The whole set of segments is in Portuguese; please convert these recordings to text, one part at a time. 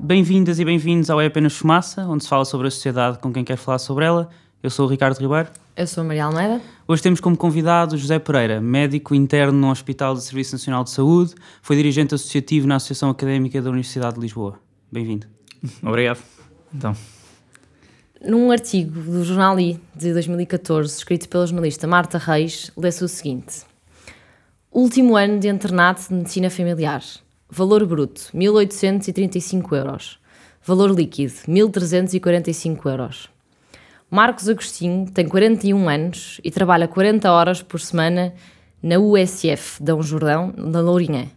Bem-vindas e bem-vindos ao É Apenas Fumaça, onde se fala sobre a sociedade com quem quer falar sobre ela. Eu sou o Ricardo Ribeiro. Eu sou a Maria Almeida. Hoje temos como convidado José Pereira, médico interno no Hospital do Serviço Nacional de Saúde, foi dirigente associativo na Associação Académica da Universidade de Lisboa. Bem-vindo. Obrigado. Então, Num artigo do Jornal I de 2014, escrito pela jornalista Marta Reis, lê-se o seguinte: Último ano de internato de medicina familiar. Valor bruto, 1.835 euros. Valor líquido, 1.345 euros. Marcos Agostinho tem 41 anos e trabalha 40 horas por semana na USF, Dão Jordão, na Lourinhã.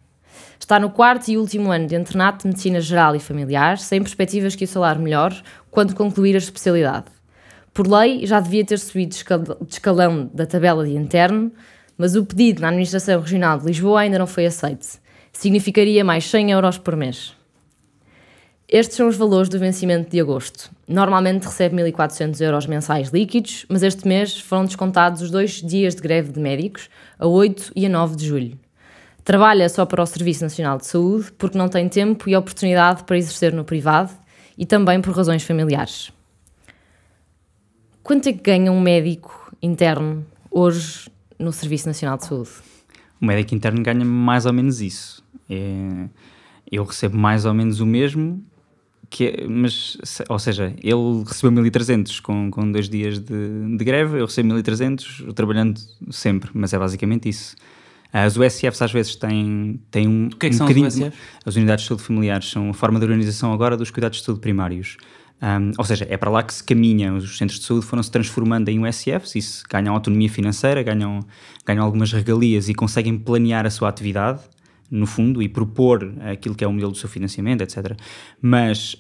Está no 4º e último ano de internato de medicina geral e familiar, sem perspectivas que o salário melhore quando concluir a especialidade. Por lei, já devia ter subido de escalão da tabela de interno, mas o pedido na Administração Regional de Lisboa ainda não foi aceito. Significaria mais 100 euros por mês. Estes são os valores do vencimento de agosto. Normalmente recebe 1.400 euros mensais líquidos, mas este mês foram descontados os 2 dias de greve de médicos, a 8 e a 9 de julho. Trabalha só para o Serviço Nacional de Saúde porque não tem tempo e oportunidade para exercer no privado e também por razões familiares. Quanto é que ganha um médico interno hoje no Serviço Nacional de Saúde? o médico interno ganha mais ou menos isso. Eu recebo mais ou menos o mesmo, ou seja, ele recebeu 1.300 com 2 dias de greve, eu recebo 1.300 trabalhando sempre, mas é basicamente isso. As USFs às vezes têm O que é que são as USFs? As unidades de saúde familiares são a forma de organização agora dos cuidados de saúde primários. Ou seja, é para lá que se caminha. Os centros de saúde foram-se transformando em USFs e ganham autonomia financeira, ganham algumas regalias e conseguem planear a sua atividade, no fundo, e propor aquilo que é o modelo do seu financiamento, etc. Mas,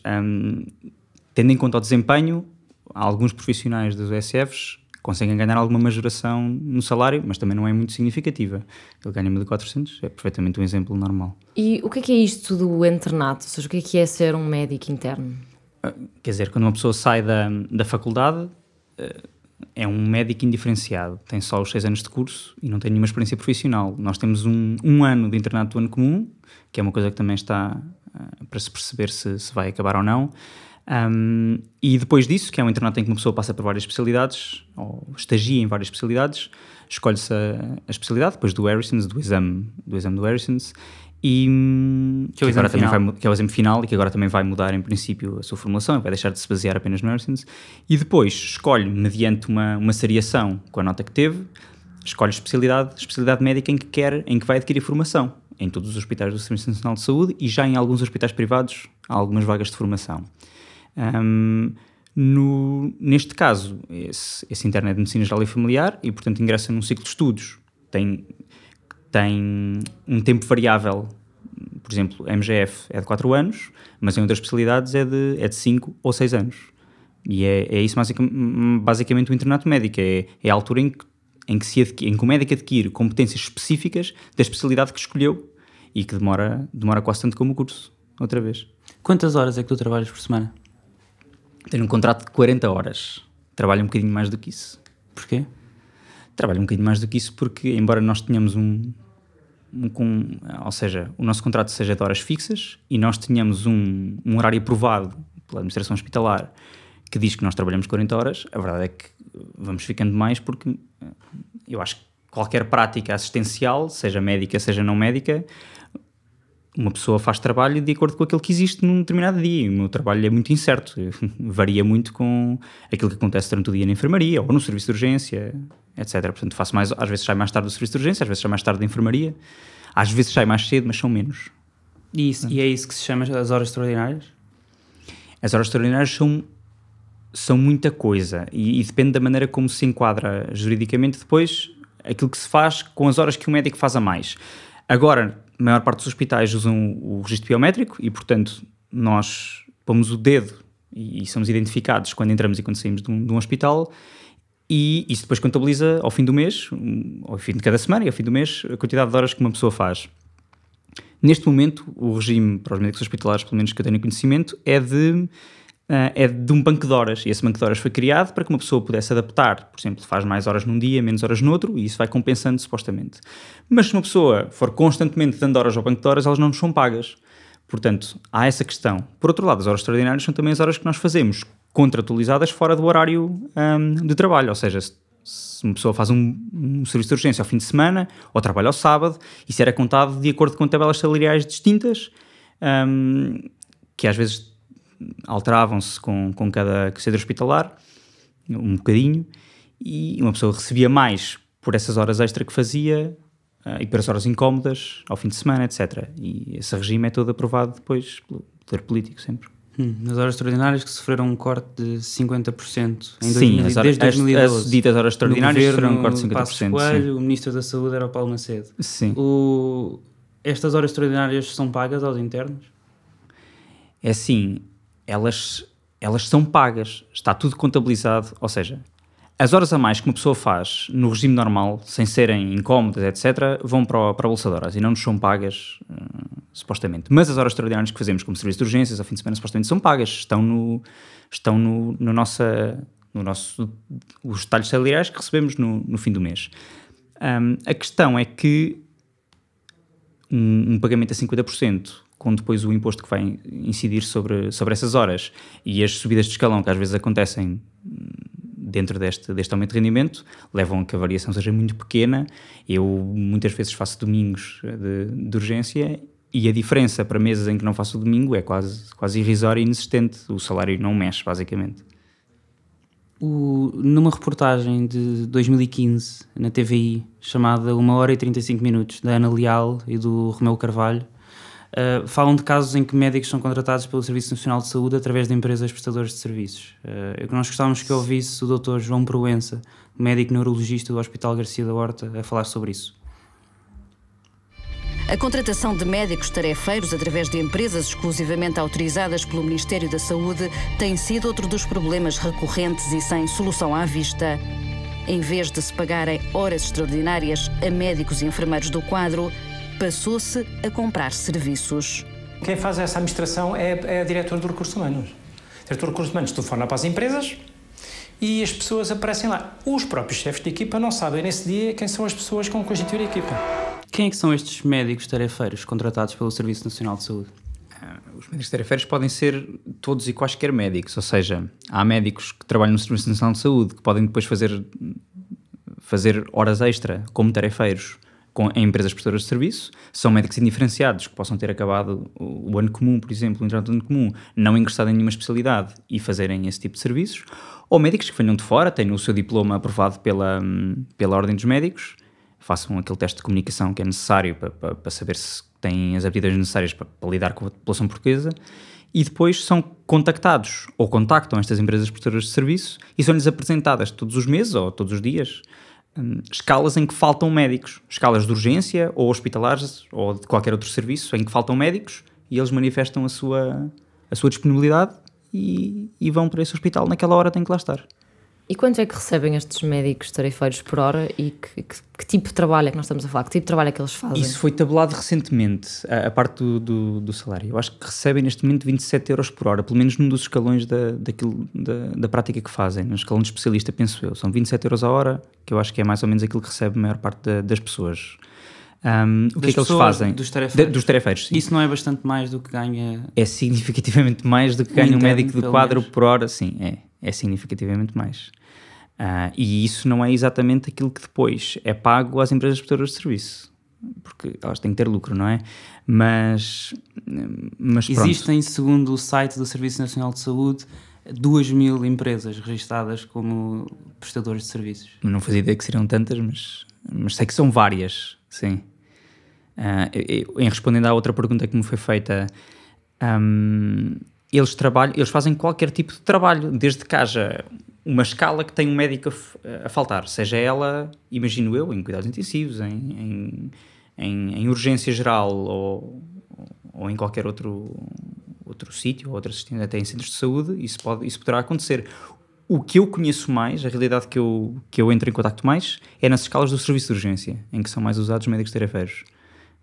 tendo em conta o desempenho, alguns profissionais das USFs conseguem ganhar alguma majoração no salário, mas também não é muito significativa. Ele ganha 1.400, é perfeitamente um exemplo normal. E o que é isto do internato? Ou seja, o que é ser um médico interno? Quer dizer, quando uma pessoa sai da faculdade, é um médico indiferenciado, tem só os 6 anos de curso e não tem nenhuma experiência profissional. Nós temos um ano de internato do ano comum, que é uma coisa que também está para se perceber se vai acabar ou não. E depois disso, que é um internato em que uma pessoa passa por várias especialidades, ou estagia em várias especialidades, escolhe-se a especialidade, depois do Harrison's, do exame do Harrison's, e que é o exame final e que agora também vai mudar em princípio a sua formulação, vai deixar de se basear apenas no Harrison's, e depois escolhe, mediante uma seriação com a nota que teve, escolhe especialidade médica em que vai adquirir formação, em todos os hospitais do Serviço Nacional de Saúde e já em alguns hospitais privados há algumas vagas de formação. Neste caso, esse interno é de medicina geral e familiar e portanto ingressa num ciclo de estudos, tem um tempo variável. Por exemplo, a MGF é de 4 anos, mas em outras especialidades é de 5 ou 6 anos. E é isso basicamente o internato médico. É a altura em que o médico adquire competências específicas da especialidade que escolheu e que demora quase tanto como o curso, outra vez. Quantas horas é que tu trabalhas por semana? Tenho um contrato de 40 horas. Trabalho um bocadinho mais do que isso. Porquê? Trabalho um bocadinho mais do que isso porque, embora nós tenhamos ou seja, o nosso contrato seja de horas fixas e nós tenhamos um horário aprovado pela administração hospitalar que diz que nós trabalhamos 40 horas, a verdade é que vamos ficando mais porque eu acho que qualquer prática assistencial, seja médica, seja não médica, uma pessoa faz trabalho de acordo com aquilo que existe num determinado dia. E o meu trabalho é muito incerto, varia muito com aquilo que acontece durante o dia na enfermaria ou no serviço de urgência, etc. Portanto, às vezes sai mais tarde do serviço de urgência, às vezes sai mais tarde da enfermaria, às vezes sai mais cedo, mas são menos. E é isso que se chama as horas extraordinárias? As horas extraordinárias são muita coisa e depende da maneira como se enquadra juridicamente depois aquilo que se faz com as horas que o médico faz a mais. Agora, a maior parte dos hospitais usam o registro biométrico e, portanto, nós pomos o dedo e somos identificados quando entramos e quando saímos de um hospital e isso depois contabiliza ao fim do mês, ao fim de cada semana e ao fim do mês, a quantidade de horas que uma pessoa faz. Neste momento, o regime para os médicos hospitalares, pelo menos que eu tenho conhecimento, é de um banco de horas. E esse banco de horas foi criado para que uma pessoa pudesse adaptar. Por exemplo, faz mais horas num dia, menos horas no outro, e isso vai compensando supostamente. Mas se uma pessoa for constantemente dando horas ao banco de horas, elas não nos são pagas. Portanto, há essa questão. Por outro lado, as horas extraordinárias são também as horas que nós fazemos, contratualizadas fora do horário de trabalho. Ou seja, se uma pessoa faz um serviço de urgência ao fim de semana, ou trabalha ao sábado, isso era contado de acordo com tabelas salariais distintas, que às vezes alteravam-se com cada centro hospitalar, um bocadinho, e uma pessoa recebia mais por essas horas extra que fazia e por essas horas incómodas ao fim de semana, etc. E esse regime é todo aprovado depois pelo poder político, sempre. Nas horas extraordinárias que sofreram um corte de 50% Sim, desde 2012. As ditas horas extraordinárias sofreram um corte de 50%. Passos Coelho, o Ministro da Saúde era o Paulo Macedo. Sim. Estas horas extraordinárias são pagas aos internos? É assim, elas são pagas, está tudo contabilizado, ou seja, as horas a mais que uma pessoa faz no regime normal, sem serem incómodas, etc., vão para a Bolsa de Horas e não nos são pagas, supostamente. Mas as horas extraordinárias que fazemos como serviço de urgências ao fim de semana, supostamente são pagas, estão no nosso os detalhes salariais que recebemos no fim do mês. A questão é que um pagamento a 50%, com depois o imposto que vai incidir sobre essas horas e as subidas de escalão que às vezes acontecem dentro deste aumento de rendimento, levam a que a variação seja muito pequena. Eu muitas vezes faço domingos de urgência e a diferença para meses em que não faço o domingo é quase irrisória e inexistente. O salário não mexe, basicamente. Numa reportagem de 2015 na TVI, chamada 1 hora e 35 minutos, da Ana Leal e do Romeu Carvalho, falam de casos em que médicos são contratados pelo Serviço Nacional de Saúde através de empresas prestadoras de serviços. Nós gostávamos que ouvisse o Dr. João Proença, médico neurologista do Hospital Garcia da Horta, a falar sobre isso. A contratação de médicos tarefeiros através de empresas exclusivamente autorizadas pelo Ministério da Saúde tem sido outro dos problemas recorrentes e sem solução à vista. Em vez de se pagarem horas extraordinárias a médicos e enfermeiros do quadro, passou-se a comprar serviços. Quem faz essa administração é a diretora de recursos humanos. A diretora de recursos humanos telefona para as empresas e as pessoas aparecem lá. Os próprios chefes de equipa não sabem nesse dia quem são as pessoas que vão constituir a equipa. Quem é que são estes médicos tarefeiros contratados pelo Serviço Nacional de Saúde? Os médicos tarefeiros podem ser todos e quaisquer médicos, ou seja, há médicos que trabalham no Serviço Nacional de Saúde que podem depois fazer horas extra como tarefeiros em empresas prestadoras de serviço. São médicos indiferenciados que possam ter acabado o ano comum, por exemplo, o internato ano comum, não ingressado em nenhuma especialidade e fazerem esse tipo de serviços, ou médicos que venham de fora, têm o seu diploma aprovado pela Ordem dos Médicos, façam aquele teste de comunicação que é necessário para saber se têm as aptidões necessárias para lidar com a população portuguesa, e depois são contactados ou contactam estas empresas prestadoras de serviço e são-lhes apresentadas todos os meses ou todos os dias escalas em que faltam médicos, escalas de urgência ou hospitalares ou de qualquer outro serviço em que faltam médicos, e eles manifestam a sua disponibilidade e vão para esse hospital naquela hora, têm que lá estar. E quanto é que recebem estes médicos tarefeiros por hora e que tipo de trabalho é que nós estamos a falar? Que tipo de trabalho é que eles fazem? Isso foi tabelado recentemente, a parte do salário. Eu acho que recebem neste momento 27 euros por hora, pelo menos num dos escalões da prática que fazem. No escalão de especialista, penso eu. São 27 euros a hora, que eu acho que é mais ou menos aquilo que recebe a maior parte das pessoas. O que é que eles fazem? Dos tarefeiros? Dos tarefeiros, sim. Isso não é bastante mais do que ganha... É significativamente mais do que ganha um médico de quadro por hora, sim, é significativamente mais. E isso não é exatamente aquilo que depois é pago às empresas prestadoras de serviço, porque elas têm que ter lucro, não é? Mas existem, segundo o site do Serviço Nacional de Saúde, 2.000 empresas registadas como prestadores de serviços. Não fazia ideia que seriam tantas, mas sei que são várias, sim. Em respondendo à outra pergunta que me foi feita, eles fazem qualquer tipo de trabalho, desde que haja uma escala que tem um médico a faltar, seja ela, imagino eu, em cuidados intensivos, em urgência geral ou em qualquer outro sítio, ou outra assistência, até em centros de saúde, isso poderá acontecer. O que eu conheço mais, a realidade que eu entro em contacto mais, é nas escalas do serviço de urgência, em que são mais usados médicos tarefeiros.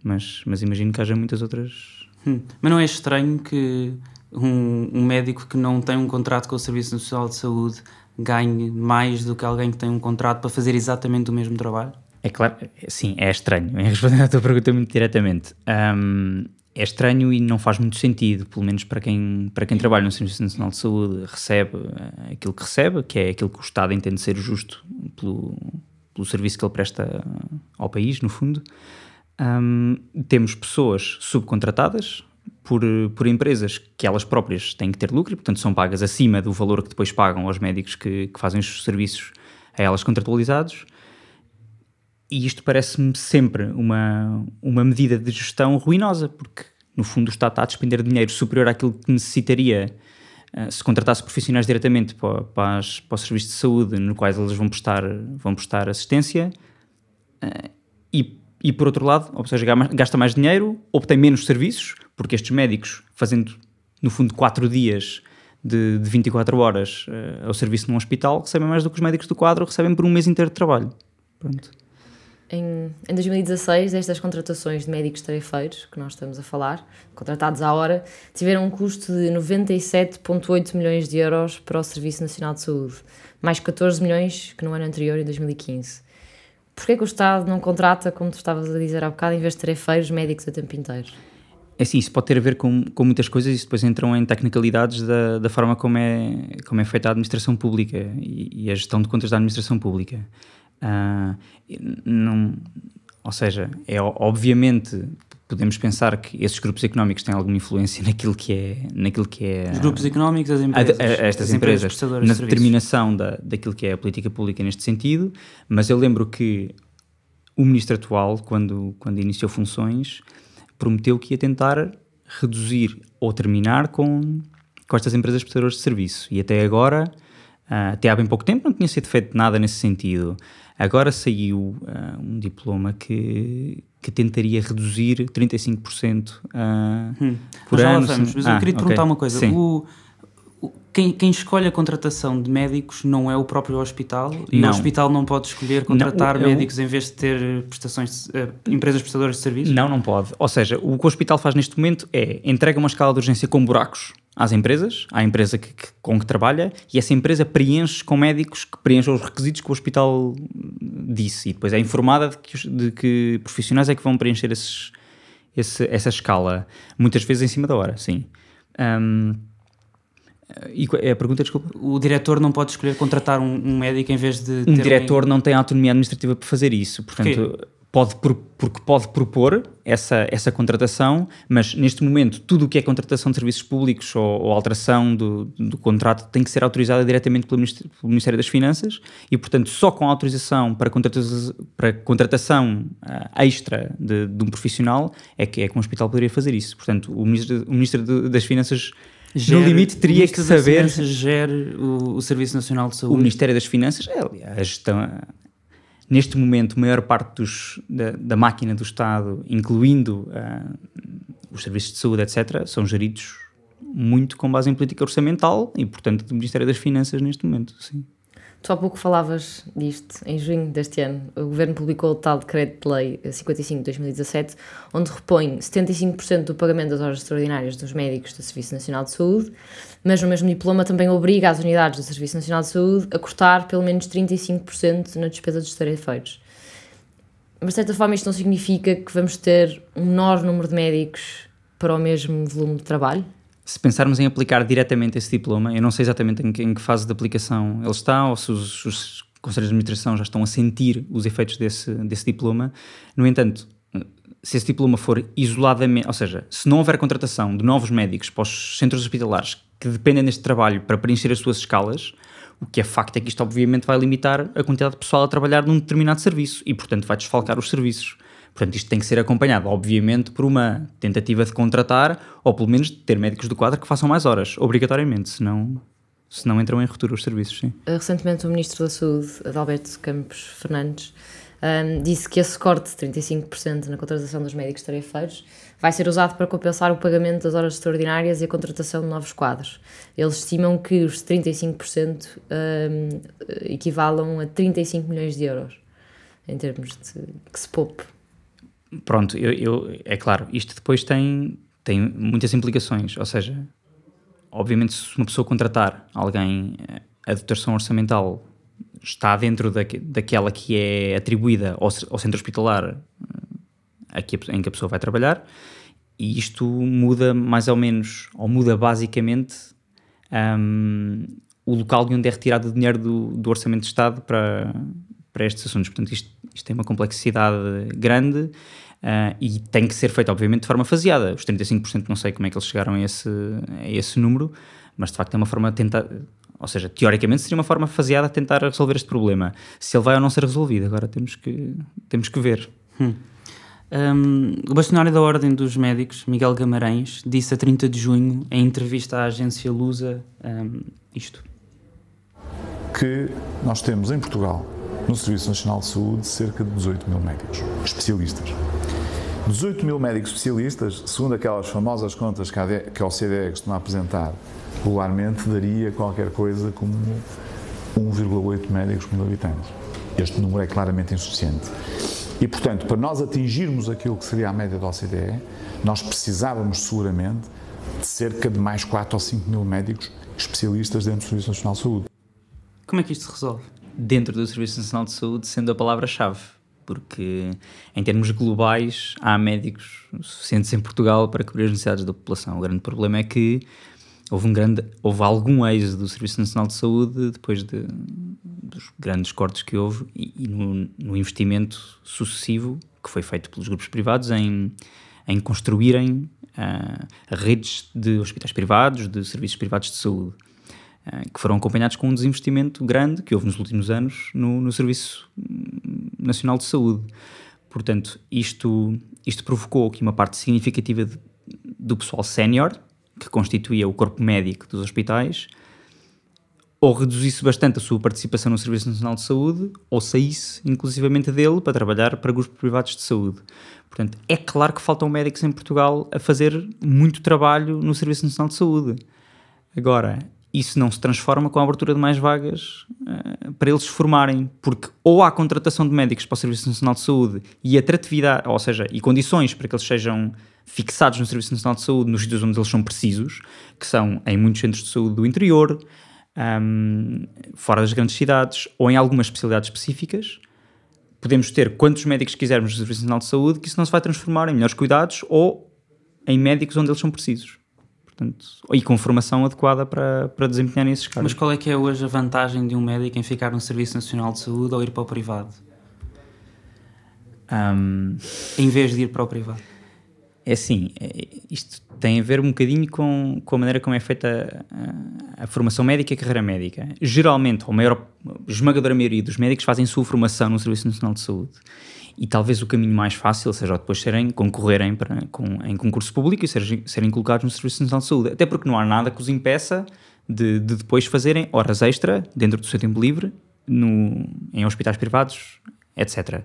Mas imagino que haja muitas outras... Mas não é estranho que um médico que não tem um contrato com o Serviço Nacional de Saúde ganhe mais do que alguém que tem um contrato para fazer exatamente o mesmo trabalho? É claro, sim, é estranho. Em responder à tua pergunta muito diretamente, estranho e não faz muito sentido, pelo menos para quem trabalha no Serviço Nacional de Saúde, recebe aquilo que recebe, que é aquilo que o Estado entende ser justo pelo serviço que ele presta ao país, no fundo. Temos pessoas subcontratadas por empresas que elas próprias têm que ter lucro e, portanto, são pagas acima do valor que depois pagam aos médicos que fazem os serviços a elas contratualizados. E isto parece-me sempre uma medida de gestão ruinosa, porque, no fundo, o Estado está a despender dinheiro superior àquilo que necessitaria se contratasse profissionais diretamente para os serviços de saúde, no quais eles vão prestar assistência, e por outro lado, ou seja, gasta mais dinheiro, obtém menos serviços, porque estes médicos, fazendo, no fundo, 4 dias de 24 horas ao serviço num hospital, recebem mais do que os médicos do quadro recebem por um mês inteiro de trabalho. Pronto. Em 2016, estas contratações de médicos tarefeiros, que nós estamos a falar, contratados à hora, tiveram um custo de 97,8 milhões de euros para o Serviço Nacional de Saúde, mais 14 milhões que no ano anterior, em 2015. Porquê que o Estado não contrata, como tu estavas a dizer há bocado, em vez de tarefeiros, médicos a tempo inteiro? É assim, isso pode ter a ver com muitas coisas e depois entram em tecnicalidades da forma como é feita a administração pública e a gestão de contas da administração pública. Ou seja, obviamente podemos pensar que esses grupos económicos têm alguma influência naquilo que é os grupos económicos, as empresas, estas empresas na determinação daquilo que é a política pública neste sentido, mas eu lembro que o ministro atual, quando iniciou funções, prometeu que ia tentar reduzir ou terminar com estas empresas prestadoras de serviço, e até agora, até há bem pouco tempo, não tinha sido feito nada nesse sentido. Agora saiu um diploma que tentaria reduzir 35% por ano. Mas eu queria te perguntar uma coisa. Quem escolhe a contratação de médicos não é o próprio hospital? E o hospital não pode escolher contratar médicos em vez de ter empresas prestadoras de serviços? Não pode. Ou seja, o que o hospital faz neste momento é entrega uma escala de urgência com buracos às empresas, à empresa com que trabalha, e essa empresa preenche com médicos que preencham os requisitos que o hospital disse, e depois é informada de que profissionais é que vão preencher essa escala, muitas vezes em cima da hora, sim. E a pergunta, desculpa? O diretor não pode escolher contratar um médico em vez de ter um diretor não tem autonomia administrativa para fazer isso, portanto porque pode propor essa contratação, mas neste momento tudo o que é contratação de serviços públicos ou alteração do contrato tem que ser autorizada diretamente pelo Ministério das Finanças e, portanto, só com autorização para contratação extra de um profissional é que um hospital poderia fazer isso. Portanto, o Ministro das Finanças, no limite, teria que saber... O Ministério das Finanças gere o Serviço Nacional de Saúde. O Ministério das Finanças a gestão... Neste momento, a maior parte da máquina do Estado, incluindo os serviços de saúde, etc., são geridos muito com base em política orçamental e, portanto, do Ministério das Finanças neste momento, sim. Tu há pouco falavas disto. Em junho deste ano, o Governo publicou o tal Decreto-Lei 55 de 2017, onde repõe 75% do pagamento das horas extraordinárias dos médicos do Serviço Nacional de Saúde, mas o mesmo diploma também obriga as unidades do Serviço Nacional de Saúde a cortar pelo menos 35% na despesa dos tarefeiros. Mas, de certa forma, isto não significa que vamos ter um menor número de médicos para o mesmo volume de trabalho? Se pensarmos em aplicar diretamente esse diploma, eu não sei exatamente em que fase de aplicação ele está, ou se os conselhos de administração já estão a sentir os efeitos desse diploma. No entanto, se esse diploma for isoladamente, ou seja, se não houver contratação de novos médicos para os centros hospitalares que dependem deste trabalho para preencher as suas escalas, o que é facto é que isto obviamente vai limitar a quantidade de pessoal a trabalhar num determinado serviço e, portanto, vai desfalcar os serviços. Portanto, isto tem que ser acompanhado, obviamente, por uma tentativa de contratar ou, pelo menos, de ter médicos do quadro que façam mais horas, obrigatoriamente, senão entram em ruptura os serviços, sim. Recentemente, o Ministro da Saúde, Adalberto Campos Fernandes, disse que esse corte de 35% na contratação dos médicos tarefeiros vai ser usado para compensar o pagamento das horas extraordinárias e a contratação de novos quadros. Eles estimam que os 35% equivalam a 35 milhões de euros, em termos de que se poupe. Pronto, é claro, isto depois tem muitas implicações, ou seja, obviamente se uma pessoa contratar alguém, a dotação orçamental está dentro daquela que é atribuída ao centro hospitalar em que a pessoa vai trabalhar, E isto muda mais ou menos, ou muda basicamente o local de onde é retirado o dinheiro do Orçamento de Estado para estes assuntos. Portanto, isto tem uma complexidade grande e tem que ser feito, obviamente, de forma faseada. Os 35% não sei como é que eles chegaram a esse número, mas de facto é uma forma de tentar... Ou seja, teoricamente seria uma forma faseada de tentar resolver este problema. Se ele vai ou não ser resolvido, agora temos que ver. O bastonário da Ordem dos Médicos, Miguel Guimarães, disse a 30 de junho, em entrevista à agência Lusa, isto. Que nós temos em Portugal, no Serviço Nacional de Saúde, cerca de 18 mil médicos especialistas. 18 mil médicos especialistas, segundo aquelas famosas contas que a OCDE costuma apresentar regularmente, daria qualquer coisa como 1,8 médicos por habitantes. Este número é claramente insuficiente. E, portanto, para nós atingirmos aquilo que seria a média da OCDE, nós precisávamos seguramente de cerca de mais 4 ou 5 mil médicos especialistas dentro do Serviço Nacional de Saúde. Como é que isto se resolve? Dentro do Serviço Nacional de Saúde, sendo a palavra-chave, porque em termos globais há médicos suficientes em Portugal para cobrir as necessidades da população. O grande problema é que houve algum êxodo do Serviço Nacional de Saúde depois dos grandes cortes que houve e no investimento sucessivo que foi feito pelos grupos privados em construírem redes de hospitais privados, de serviços privados de saúde, que foram acompanhados com um desinvestimento grande que houve nos últimos anos no Serviço Nacional de Saúde. Portanto, isto provocou que uma parte significativa do pessoal sénior, que constituía o corpo médico dos hospitais, ou reduzisse bastante a sua participação no Serviço Nacional de Saúde, ou saísse inclusivamente dele para trabalhar para grupos privados de saúde. Portanto, é claro que faltam médicos em Portugal a fazer muito trabalho no Serviço Nacional de Saúde. Agora, isso não se transforma com a abertura de mais vagas para eles se formarem, porque ou há contratação de médicos para o Serviço Nacional de Saúde e atratividade, ou seja, e condições para que eles sejam fixados no Serviço Nacional de Saúde nos sítios onde eles são precisos, que são em muitos centros de saúde do interior, fora das grandes cidades, ou em algumas especialidades específicas. Podemos ter quantos médicos quisermos no Serviço Nacional de Saúde, que isso não se vai transformar em melhores cuidados ou em médicos onde eles são precisos. Portanto, e com formação adequada para desempenharem esses cargos. Mas qual é que é hoje a vantagem de um médico em ficar no Serviço Nacional de Saúde ou ir para o privado? Em vez de ir para o privado? É assim, isto tem a ver um bocadinho com a maneira como é feita a formação médica e a carreira médica. Geralmente, a esmagadora maioria dos médicos fazem sua formação no Serviço Nacional de Saúde. E talvez o caminho mais fácil seja depois concorrerem em concurso público e serem colocados no Serviço Nacional de Saúde. Até porque não há nada que os impeça de depois fazerem horas extra dentro do seu tempo livre, em hospitais privados, etc.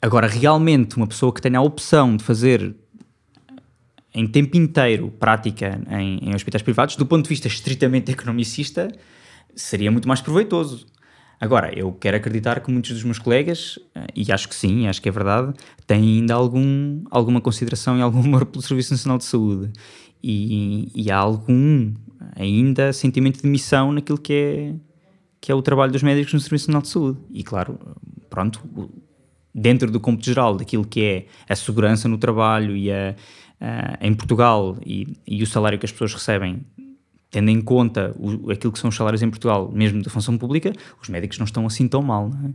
Agora, realmente, uma pessoa que tenha a opção de fazer em tempo inteiro prática em hospitais privados, do ponto de vista estritamente economicista, seria muito mais proveitoso. Agora, eu quero acreditar que muitos dos meus colegas, e acho que sim, acho que é verdade, têm ainda alguma consideração e algum amor pelo Serviço Nacional de Saúde. E há algum, ainda, sentimento de missão naquilo que é o trabalho dos médicos no Serviço Nacional de Saúde. E, claro, pronto, dentro do cômputo geral daquilo que é a segurança no trabalho e em Portugal e o salário que as pessoas recebem, tendo em conta aquilo que são os salários em Portugal, mesmo da função pública, os médicos não estão assim tão mal, não é?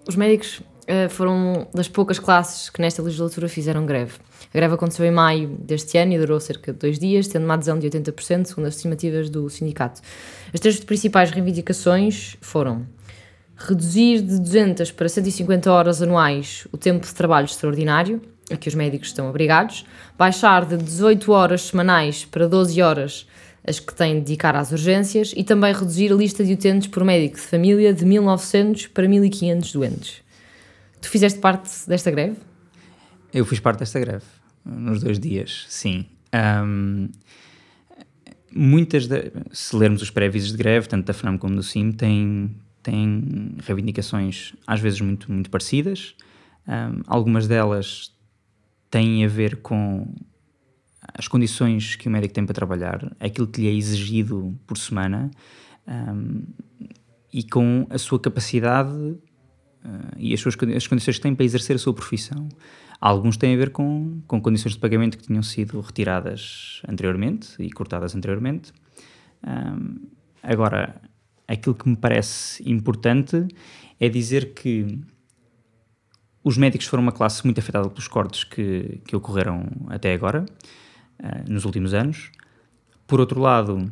Os médicos foram das poucas classes que nesta legislatura fizeram greve. A greve aconteceu em maio deste ano e durou cerca de 2 dias, tendo uma adesão de 80%, segundo as estimativas do sindicato. As 3 principais reivindicações foram: reduzir de 200 para 150 horas anuais o tempo de trabalho extraordinário a que os médicos estão obrigados, baixar de 18 horas semanais para 12 horas as que têm de dedicar às urgências e também reduzir a lista de utentes por médico de família de 1.900 para 1.500 doentes. Tu fizeste parte desta greve? Eu fiz parte desta greve, nos 2 dias, sim. Se lermos os pré-avisos de greve, tanto da FNAM como do CIM, têm reivindicações às vezes muito, muito parecidas. Algumas delas têm a ver com as condições que o médico tem para trabalhar, aquilo que lhe é exigido por semana, e com a sua capacidade e as condições que têm para exercer a sua profissão. Alguns têm a ver com condições de pagamento que tinham sido retiradas anteriormente e cortadas anteriormente. Agora, aquilo que me parece importante é dizer que os médicos foram uma classe muito afetada pelos cortes que ocorreram até agora, nos últimos anos. Por outro lado,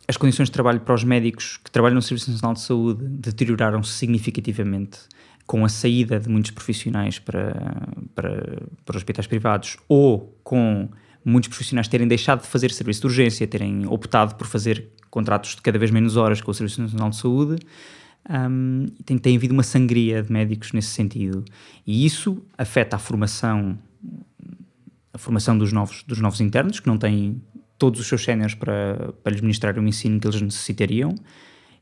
as condições de trabalho para os médicos que trabalham no Serviço Nacional de Saúde deterioraram-se significativamente com a saída de muitos profissionais para os hospitais privados, ou com muitos profissionais terem deixado de fazer serviço de urgência, terem optado por fazer contratos de cada vez menos horas com o Serviço Nacional de Saúde. Tem havido uma sangria de médicos nesse sentido, e isso afeta a formação dos novos internos, que não têm todos os seus séniores para lhes ministrar o ensino que eles necessitariam,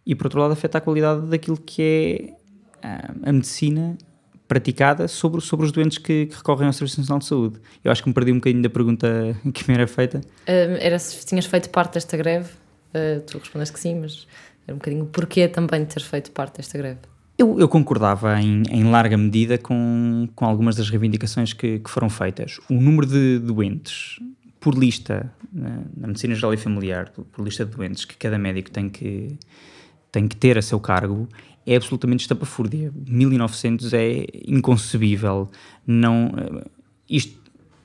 e por outro lado afeta a qualidade daquilo que é a medicina praticada sobre os doentes que recorrem ao Serviço Nacional de Saúde. Eu acho que me perdi um bocadinho da pergunta que me era feita. Era se tinhas feito parte desta greve. Tu respondeste que sim, mas era um bocadinho o porquê também de ter feito parte desta greve. Eu concordava em larga medida com algumas das reivindicações que foram feitas. O número de doentes por lista, na medicina geral e familiar, por lista de doentes que cada médico tem que ter a seu cargo, é absolutamente estapafúrdia. 1900 é inconcebível.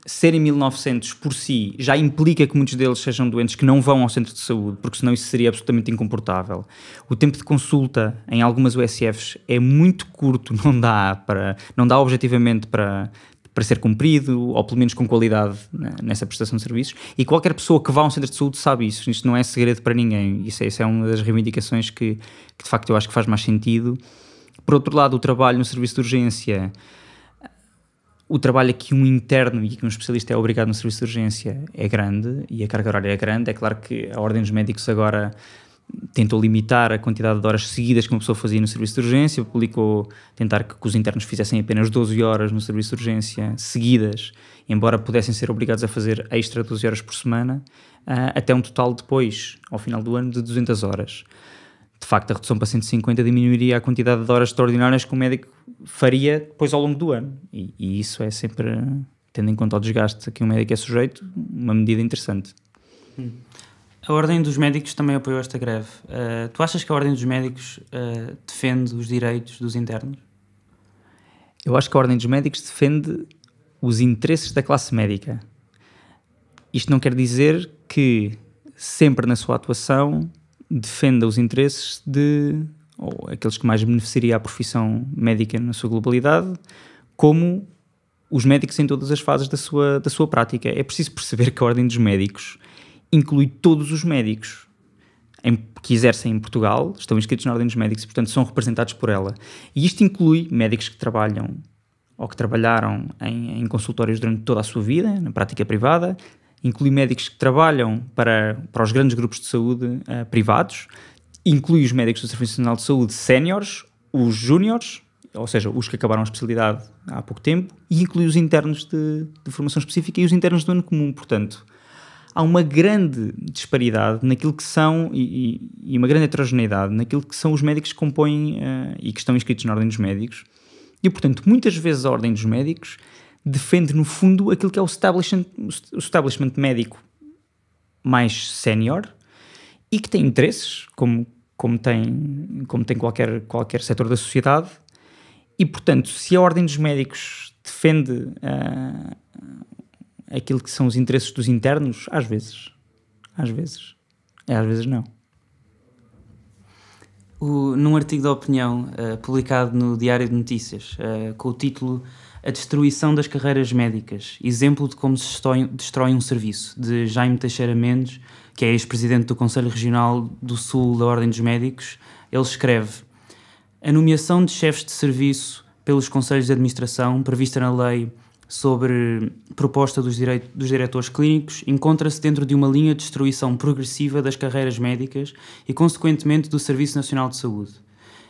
Serem 1900 por si já implica que muitos deles sejam doentes que não vão ao centro de saúde, porque senão isso seria absolutamente incomportável. O tempo de consulta em algumas USFs é muito curto, não dá objetivamente para ser cumprido, ou pelo menos com qualidade nessa prestação de serviços, e qualquer pessoa que vá a um centro de saúde sabe isso. Isto não é segredo para ninguém. Isso é uma das reivindicações que de facto eu acho que faz mais sentido. Por outro lado, o trabalho no serviço de urgência, o trabalho a que um interno e que um especialista é obrigado no serviço de urgência é grande, e a carga horária é grande. É claro que a Ordem dos Médicos agora tentou limitar a quantidade de horas seguidas que uma pessoa fazia no serviço de urgência, publicou tentar que os internos fizessem apenas 12 horas no serviço de urgência seguidas, embora pudessem ser obrigados a fazer extra 12 horas por semana, até um total depois, ao final do ano, de 200 horas. De facto, a redução para 150 diminuiria a quantidade de horas extraordinárias que o médico faria depois ao longo do ano, e isso é sempre, tendo em conta o desgaste a que um médico é sujeito, uma medida interessante. A Ordem dos Médicos também apoiou esta greve. Tu achas que a Ordem dos Médicos defende os direitos dos internos? Eu acho que a Ordem dos Médicos defende os interesses da classe médica. Isto não quer dizer que sempre na sua atuação defenda os interesses ou aqueles que mais beneficiaria a profissão médica na sua globalidade, como os médicos em todas as fases da sua prática. É preciso perceber que a Ordem dos Médicos inclui todos os médicos que exercem em Portugal, estão inscritos na Ordem dos Médicos e, portanto, são representados por ela. E isto inclui médicos que trabalham ou que trabalharam em consultórios durante toda a sua vida, na prática privada, inclui médicos que trabalham para os grandes grupos de saúde privados, inclui os médicos do Serviço Nacional de Saúde séniores, os júniores, ou seja, os que acabaram a especialidade há pouco tempo, e inclui os internos de formação específica e os internos do ano comum. Portanto, há uma grande disparidade naquilo que são e uma grande heterogeneidade naquilo que são os médicos que compõem e que estão inscritos na Ordem dos Médicos. E, portanto, muitas vezes a Ordem dos Médicos defende, no fundo, aquilo que é o establishment médico mais sénior e que tem interesses, como tem qualquer setor da sociedade. E, portanto, se a Ordem dos Médicos defende aquilo que são os interesses dos internos, às vezes não. Num artigo de opinião publicado no Diário de Notícias, com o título A Destruição das Carreiras Médicas, exemplo de como se destrói um serviço, de Jaime Teixeira Mendes, que é ex-presidente do Conselho Regional do Sul da Ordem dos Médicos, ele escreve: a nomeação de chefes de serviço pelos conselhos de administração, prevista na lei sobre proposta dos diretores clínicos, encontra-se dentro de uma linha de destruição progressiva das carreiras médicas e, consequentemente, do Serviço Nacional de Saúde.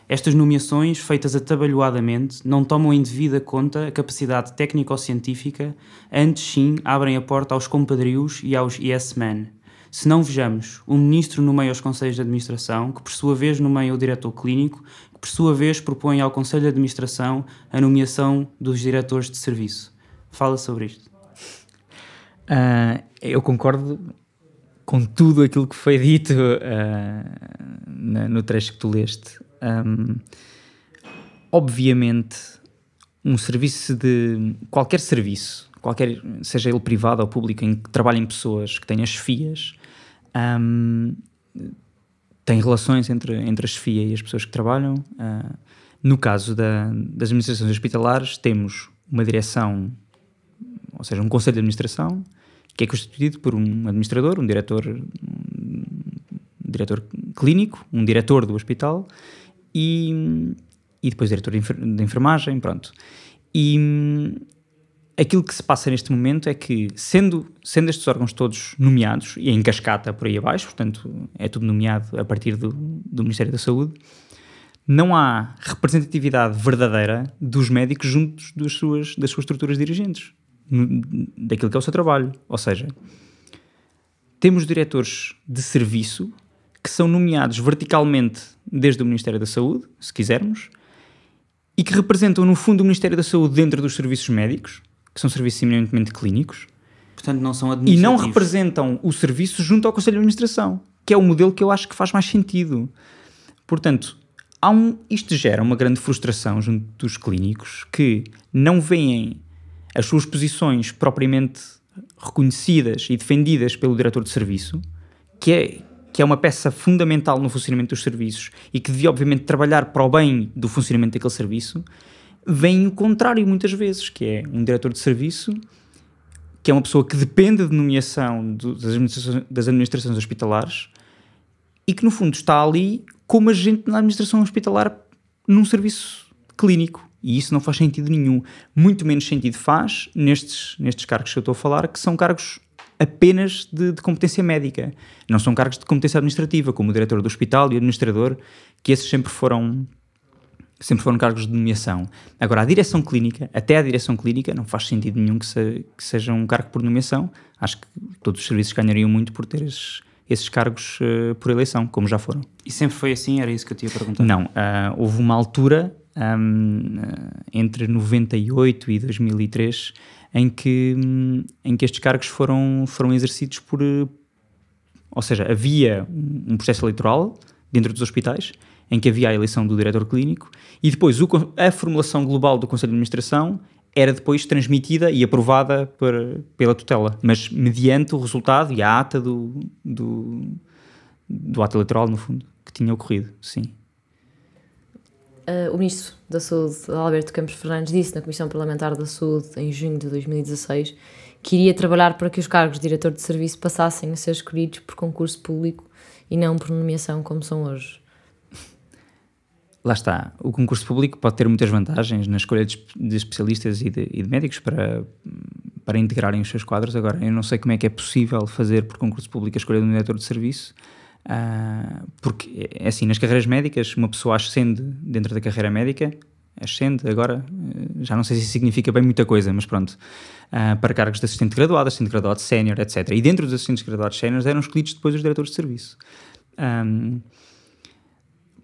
Estas nomeações, feitas atabalhoadamente, não tomam em devida conta a capacidade técnico-científica, antes sim abrem a porta aos compadrios e aos yes men. Se não, vejamos, o ministro nomeia os conselhos de administração, que por sua vez nomeia o diretor clínico, que por sua vez propõe ao Conselho de Administração a nomeação dos diretores de serviço. Fala sobre isto. Eu concordo com tudo aquilo que foi dito no trecho que tu leste. Obviamente, um serviço qualquer serviço, seja ele privado ou público, em que trabalhem pessoas, que tenham chefias, tem relações entre a chefia e as pessoas que trabalham. No caso das administrações hospitalares, temos uma direção, ou seja, um conselho de administração, que é constituído por um administrador, um diretor clínico, um diretor do hospital e depois diretor de enfermagem, pronto. E aquilo que se passa neste momento é que, sendo estes órgãos todos nomeados, e em cascata por aí abaixo, portanto é tudo nomeado a partir do Ministério da Saúde, não há representatividade verdadeira dos médicos juntos das suas estruturas dirigentes, daquilo que é o seu trabalho. Ou seja, temos diretores de serviço que são nomeados verticalmente desde o Ministério da Saúde, se quisermos, e que representam, no fundo, o Ministério da Saúde dentro dos serviços médicos, que são serviços eminentemente clínicos. Portanto, não são administrativos. E não representam o serviço junto ao Conselho de Administração, que é o modelo que eu acho que faz mais sentido. Portanto, isto gera uma grande frustração junto dos clínicos que não veem as suas posições propriamente reconhecidas e defendidas pelo diretor de serviço, que é uma peça fundamental no funcionamento dos serviços e que devia, obviamente, trabalhar para o bem do funcionamento daquele serviço, vem o contrário muitas vezes, que é um diretor de serviço, que é uma pessoa que depende de nomeação das administrações hospitalares e que, no fundo, está ali como agente na administração hospitalar num serviço clínico. E isso não faz sentido nenhum. Muito menos sentido faz nestes cargos que eu estou a falar, que são cargos apenas de competência médica. Não são cargos de competência administrativa, como o diretor do hospital e o administrador, que esses sempre foram cargos de nomeação. Agora, até a direção clínica, não faz sentido nenhum que seja um cargo por nomeação. Acho que todos os serviços ganhariam muito por ter esses cargos por eleição, como já foram. E sempre foi assim? Era isso que eu te ia perguntar. Não. Houve uma altura, entre 98 e 2003, em que estes cargos foram exercidos por... Ou seja, havia um processo eleitoral dentro dos hospitais, em que havia a eleição do diretor clínico, e depois a formulação global do Conselho de Administração era depois transmitida e aprovada pela tutela, mas mediante o resultado e a ata do ato eleitoral, no fundo, que tinha ocorrido, sim. O Ministro da Saúde, Alberto Campos Fernandes, disse na Comissão Parlamentar da Saúde, em junho de 2016, que iria trabalhar para que os cargos de diretor de serviço passassem a ser escolhidos por concurso público e não por nomeação, como são hoje. Lá está. O concurso público pode ter muitas vantagens na escolha de especialistas e de médicos para integrarem os seus quadros. Agora, eu não sei como é que é possível fazer por concurso público a escolha de um diretor de serviço, porque, é assim, nas carreiras médicas, uma pessoa ascende dentro da carreira médica, agora, já não sei se isso significa bem muita coisa, mas pronto, para cargos de assistente graduado sénior, etc. E dentro dos assistentes graduados séniores eram escolhidos depois os diretores de serviço.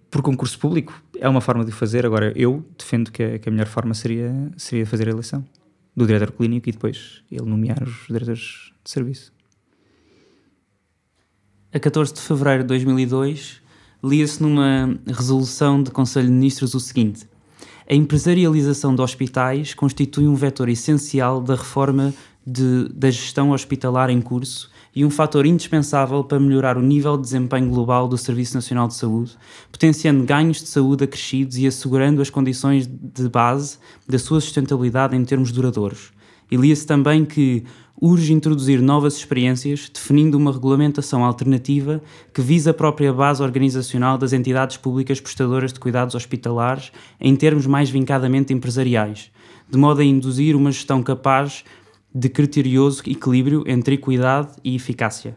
Por concurso público é uma forma de fazer. Agora, eu defendo que a melhor forma seria fazer a eleição do diretor clínico e depois ele nomear os diretores de serviço. A 14 de fevereiro de 2002, lia-se numa resolução do Conselho de Ministros o seguinte: a empresarialização de hospitais constitui um vetor essencial da reforma da gestão hospitalar em curso e um fator indispensável para melhorar o nível de desempenho global do Serviço Nacional de Saúde, potenciando ganhos de saúde acrescidos e assegurando as condições de base da sua sustentabilidade em termos duradouros. E lia-se também que urge introduzir novas experiências, definindo uma regulamentação alternativa que vise a própria base organizacional das entidades públicas prestadoras de cuidados hospitalares em termos mais vincadamente empresariais, de modo a induzir uma gestão capaz de criterioso equilíbrio entre equidade e eficácia.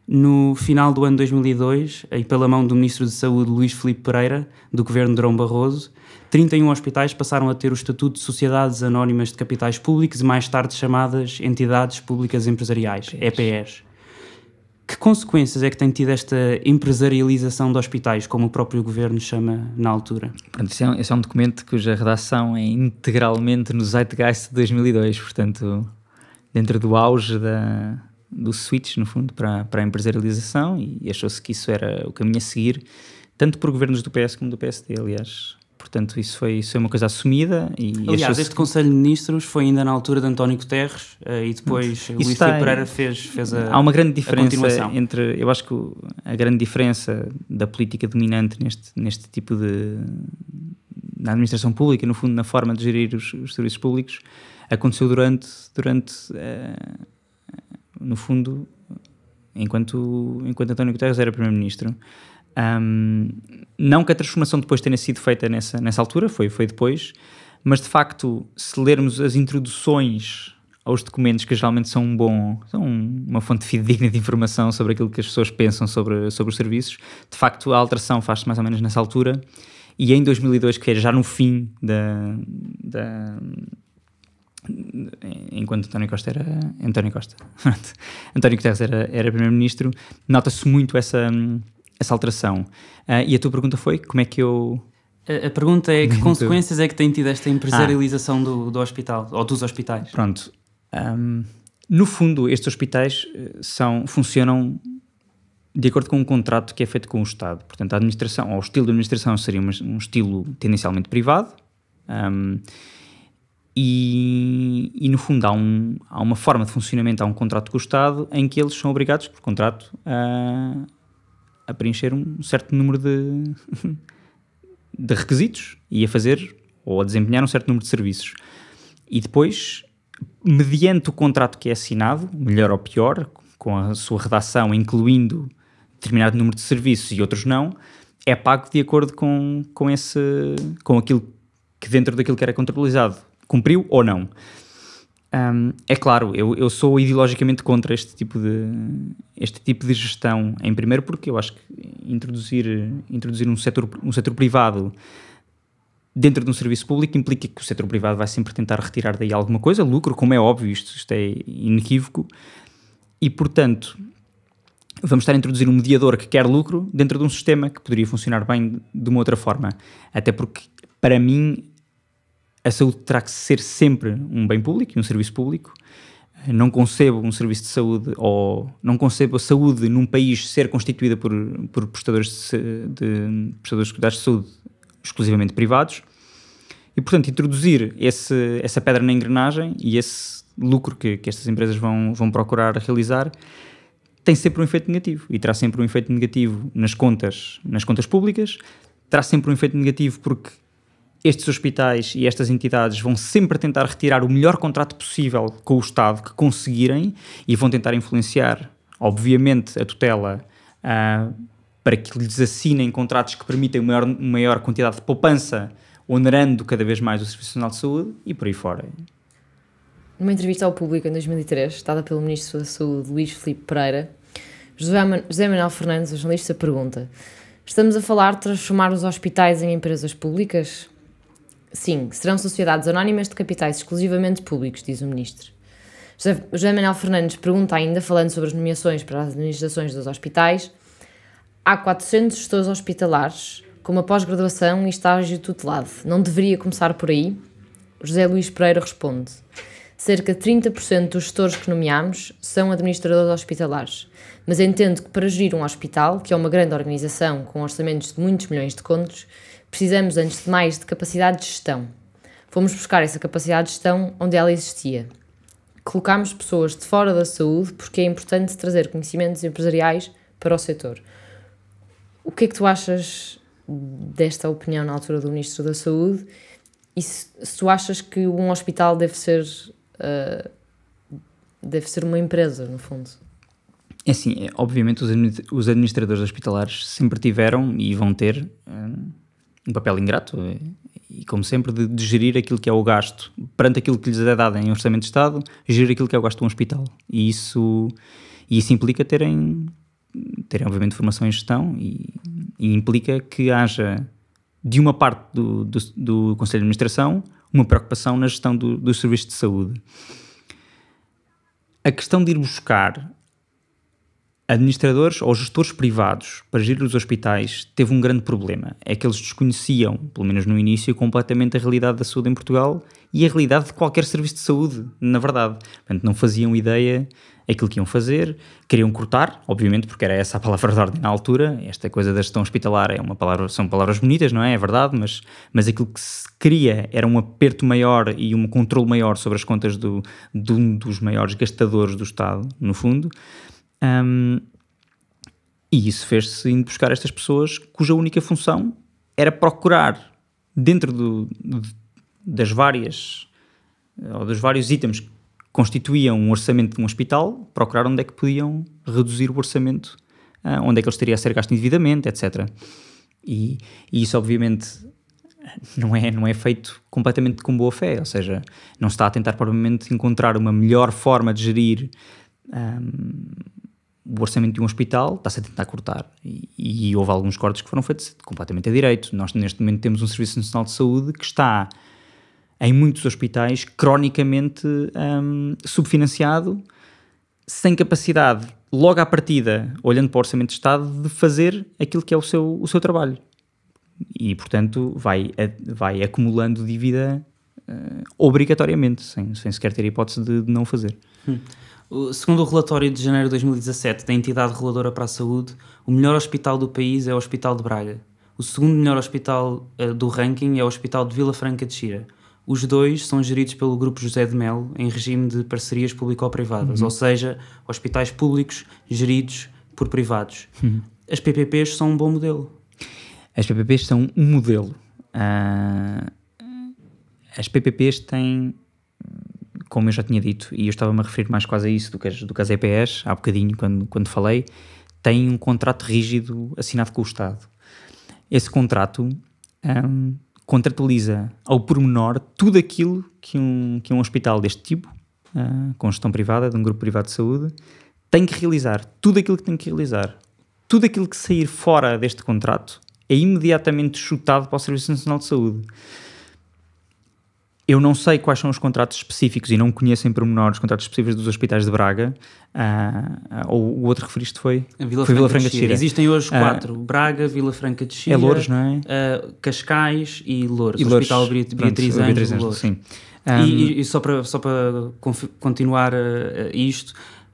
No final do ano 2002, e pela mão do Ministro de Saúde Luís Filipe Pereira, do Governo de Durão Barroso, 31 hospitais passaram a ter o estatuto de Sociedades Anónimas de Capitais Públicos e mais tarde chamadas Entidades Públicas Empresariais, EPEs. Que consequências é que tem tido esta empresarialização de hospitais, como o próprio governo chama na altura? Pronto, esse é um documento cuja redação é integralmente no Zeitgeist de 2002, portanto, dentro do auge do switch, no fundo, para a empresarialização, e achou-se que isso era o caminho a seguir, tanto por governos do PS como do PSD, aliás. Portanto, isso foi uma coisa assumida. Aliás, este Conselho de Ministros foi ainda na altura de António Guterres e depois Luís Filipe Pereira fez há uma grande diferença entre... Eu acho que a grande diferença da política dominante neste tipo na administração pública, no fundo, na forma de gerir os serviços públicos, aconteceu durante no fundo, enquanto António Guterres era Primeiro-Ministro. Não que a transformação depois tenha sido feita nessa altura, foi depois, mas de facto, se lermos as introduções aos documentos, que geralmente são uma fonte fidedigna de informação sobre aquilo que as pessoas pensam sobre os serviços, de facto a alteração faz-se mais ou menos nessa altura, e em 2002, que era já no fim enquanto António Guterres era Primeiro-Ministro, nota-se muito essa alteração. E a tua pergunta foi, como é que eu... A pergunta é que consequências é que tem tido esta empresarialização do hospital, ou dos hospitais? Pronto. No fundo, estes hospitais funcionam de acordo com um contrato que é feito com o Estado. Portanto, a administração, ou o estilo de administração seria um estilo tendencialmente privado, e no fundo há uma forma de funcionamento, há um contrato com o Estado em que eles são obrigados, por contrato, a preencher um certo número de requisitos e a fazer ou a desempenhar um certo número de serviços. E depois, mediante o contrato que é assinado, melhor ou pior, com a sua redação incluindo determinado número de serviços e outros não, é pago de acordo com aquilo que dentro daquilo que era contratualizado cumpriu ou não. É claro, eu sou ideologicamente contra este tipo de gestão, em primeiro porque eu acho que introduzir um setor privado dentro de um serviço público implica que o setor privado vai sempre tentar retirar daí alguma coisa, lucro, como é óbvio, isto é inequívoco, e portanto vamos estar a introduzir um mediador que quer lucro dentro de um sistema que poderia funcionar bem de uma outra forma, até porque para mim a saúde terá que ser sempre um bem público e um serviço público. Não concebo um serviço de saúde, ou não concebo a saúde num país ser constituída por prestadores de cuidados de saúde exclusivamente privados. E, portanto, introduzir essa pedra na engrenagem e esse lucro que estas empresas vão procurar realizar tem sempre um efeito negativo. E terá sempre um efeito negativo nas contas públicas, terá sempre um efeito negativo porque estes hospitais e estas entidades vão sempre tentar retirar o melhor contrato possível com o Estado que conseguirem e vão tentar influenciar, obviamente, a tutela para que lhes assinem contratos que permitem uma maior quantidade de poupança, onerando cada vez mais o Serviço Nacional de Saúde e por aí fora. Numa entrevista ao Público em 2003, dada pelo Ministro da Saúde, Luís Filipe Pereira, José Manuel Fernandes, o jornalista, pergunta: estamos a falar de transformar os hospitais em empresas públicas? Sim, serão sociedades anónimas de capitais exclusivamente públicos, diz o Ministro. José Manuel Fernandes pergunta ainda, falando sobre as nomeações para as administrações dos hospitais: há 400 gestores hospitalares com uma pós-graduação e estágio tutelado. Não deveria começar por aí? José Luís Pereira responde: cerca de 30% dos gestores que nomeamos são administradores hospitalares, mas entendo que para gerir um hospital, que é uma grande organização com orçamentos de muitos milhões de contos, precisamos, antes de mais, de capacidade de gestão. Fomos buscar essa capacidade de gestão onde ela existia. Colocámos pessoas de fora da saúde porque é importante trazer conhecimentos empresariais para o setor. O que é que tu achas desta opinião na altura do Ministro da Saúde? E se tu achas que um hospital deve ser uma empresa, no fundo? É assim, obviamente os administradores hospitalares sempre tiveram e vão ter um papel ingrato e, como sempre, de gerir aquilo que é o gasto perante aquilo que lhes é dado em orçamento de Estado, gerir aquilo que é o gasto de um hospital. E isso implica terem obviamente formação em gestão e implica que haja de uma parte do Conselho de Administração uma preocupação na gestão dos serviços de saúde. A questão de ir buscar administradores ou gestores privados para gerir os hospitais teve um grande problema. É que eles desconheciam, pelo menos no início, completamente a realidade da saúde em Portugal e a realidade de qualquer serviço de saúde, na verdade. Portanto, não faziam ideia aquilo que iam fazer, queriam cortar, obviamente, porque era essa a palavra de ordem na altura. Esta coisa da gestão hospitalar são palavras bonitas, não é? É verdade, mas aquilo que se queria era um aperto maior e um controle maior sobre as contas de um dos maiores gastadores do Estado, no fundo. E isso fez-se indo buscar estas pessoas cuja única função era procurar, dentro dos vários itens que constituíam um orçamento de um hospital, procurar onde é que podiam reduzir o orçamento, onde é que ele estaria a ser gasto indevidamente, etc. E isso, obviamente, não é feito completamente com boa fé, ou seja, não se está a tentar provavelmente encontrar uma melhor forma de gerir o orçamento de um hospital, está-se a tentar cortar. E houve alguns cortes que foram feitos completamente a direito. Nós, neste momento, temos um Serviço Nacional de Saúde que está, em muitos hospitais, cronicamente subfinanciado, sem capacidade, logo à partida, olhando para o Orçamento de Estado, de fazer aquilo que é o seu trabalho. E, portanto, vai acumulando dívida obrigatoriamente, sem sequer ter hipótese de não fazer. Segundo o relatório de janeiro de 2017 da entidade reguladora para a saúde, o melhor hospital do país é o Hospital de Braga. O segundo melhor hospital do ranking é o Hospital de Vila Franca de Xira. Os dois são geridos pelo Grupo José de Mel em regime de parcerias público-privadas, ou seja, hospitais públicos geridos por privados. As PPPs são um bom modelo. As PPPs são um modelo. As PPPs têm, como eu já tinha dito, e eu estava-me a referir mais quase a isso do que as EPS, há bocadinho, quando falei, têm um contrato rígido assinado com o Estado. Esse contrato contratualiza ao pormenor tudo aquilo que um hospital deste tipo, com gestão privada, de um grupo privado de saúde, tem que realizar. Tudo aquilo que tem que realizar. Tudo aquilo que sair fora deste contrato é imediatamente chutado para o Serviço Nacional de Saúde. Eu não sei quais são os contratos específicos e não conheço em pormenor os contratos específicos dos hospitais de Braga. Ou o outro que referiste foi Vila Franca de Xira. Existem hoje 4. Braga, Vila Franca de Xira, Louros, não é? Cascais e Louros. E o Louros, Hospital Beatriz Ângelo de Louros. Sim. E só para continuar isto,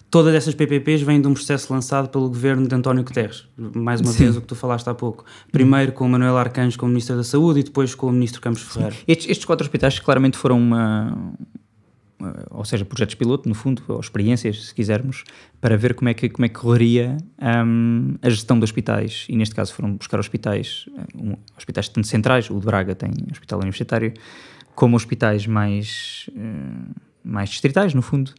todas essas PPPs vêm de um processo lançado pelo governo de António Guterres. Mais uma vez o que tu falaste há pouco. Primeiro com o Manuel Arcanjo como Ministro da Saúde e depois com o Ministro Campos Ferreira. Estes 4 hospitais claramente foram ou seja, projetos piloto, no fundo, ou experiências, se quisermos, para ver como é que correria a gestão de hospitais. E neste caso foram buscar hospitais tanto centrais, o de Braga tem hospital universitário, como hospitais mais distritais, no fundo.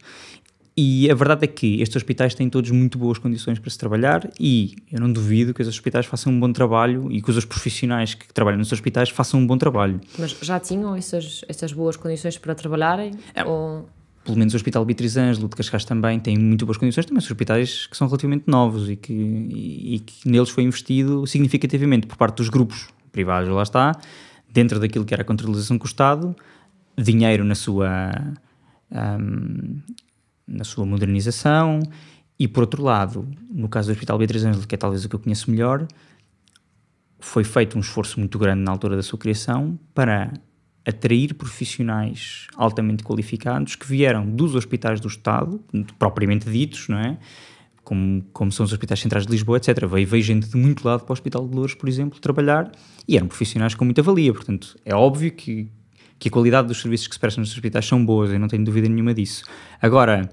E a verdade é que estes hospitais têm todos muito boas condições para se trabalhar e eu não duvido que estes hospitais façam um bom trabalho e que os profissionais que trabalham nos hospitais façam um bom trabalho. Mas já tinham essas boas condições para trabalharem? Pelo menos o Hospital Beatriz Ângelo de Cascais também tem muito boas condições, também são hospitais que são relativamente novos e que neles foi investido significativamente por parte dos grupos privados, lá está, dentro daquilo que era a contratualização com o Estado, dinheiro na sua modernização e, por outro lado, no caso do Hospital Beatriz Ângelo, que é talvez o que eu conheço melhor, foi feito um esforço muito grande na altura da sua criação para atrair profissionais altamente qualificados que vieram dos hospitais do Estado, propriamente ditos, não é? Como são os hospitais centrais de Lisboa, etc. Veio gente de muito lado para o Hospital de Louros, por exemplo, trabalhar e eram profissionais com muita valia. Portanto, é óbvio que a qualidade dos serviços que se prestam nos hospitais são boas, eu não tenho dúvida nenhuma disso. Agora,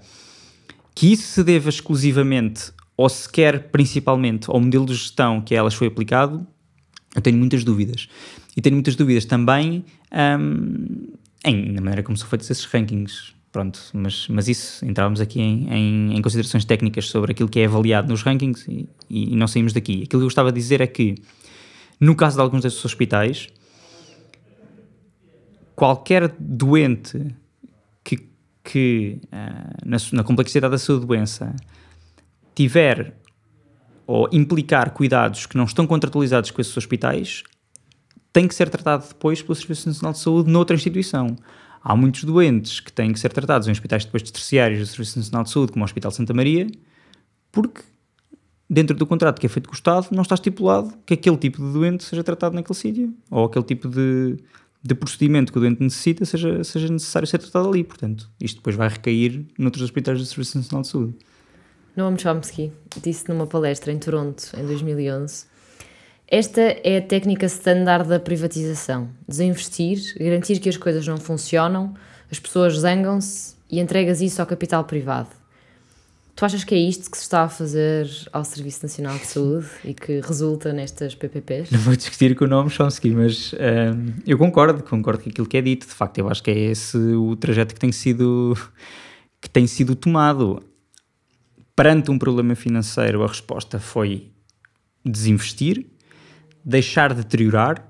que isso se deva exclusivamente ou sequer principalmente ao modelo de gestão que a elas foi aplicado, eu tenho muitas dúvidas. E tenho muitas dúvidas também na maneira como são feitos esses rankings. Pronto, mas isso, entrávamos aqui em considerações técnicas sobre aquilo que é avaliado nos rankings e não saímos daqui. Aquilo que eu gostava de dizer é que, no caso de alguns desses hospitais, qualquer doente que na complexidade da sua doença tiver ou implicar cuidados que não estão contratualizados com esses hospitais, tem que ser tratado depois pelo Serviço Nacional de Saúde noutra instituição. Há muitos doentes que têm que ser tratados em hospitais depois terciários do Serviço Nacional de Saúde, como o Hospital Santa Maria, porque dentro do contrato que é feito com o Estado, não está estipulado que aquele tipo de doente seja tratado naquele sítio, ou aquele tipo de procedimento que o doente necessita seja necessário ser tratado ali. Portanto, isto depois vai recair noutros hospitais do Serviço Nacional de Saúde. Noam Chomsky disse numa palestra em Toronto, em 2011, esta é a técnica standard da privatização. Desinvestir, garantir que as coisas não funcionam, as pessoas zangam-se e entregas isso ao capital privado. Tu achas que é isto que se está a fazer ao Serviço Nacional de Saúde e que resulta nestas PPPs? Não vou discutir com o Noam Chomsky, mas eu concordo com aquilo que é dito. De facto, eu acho que é esse o trajeto que tem sido tomado. Perante um problema financeiro, a resposta foi desinvestir, deixar de deteriorar,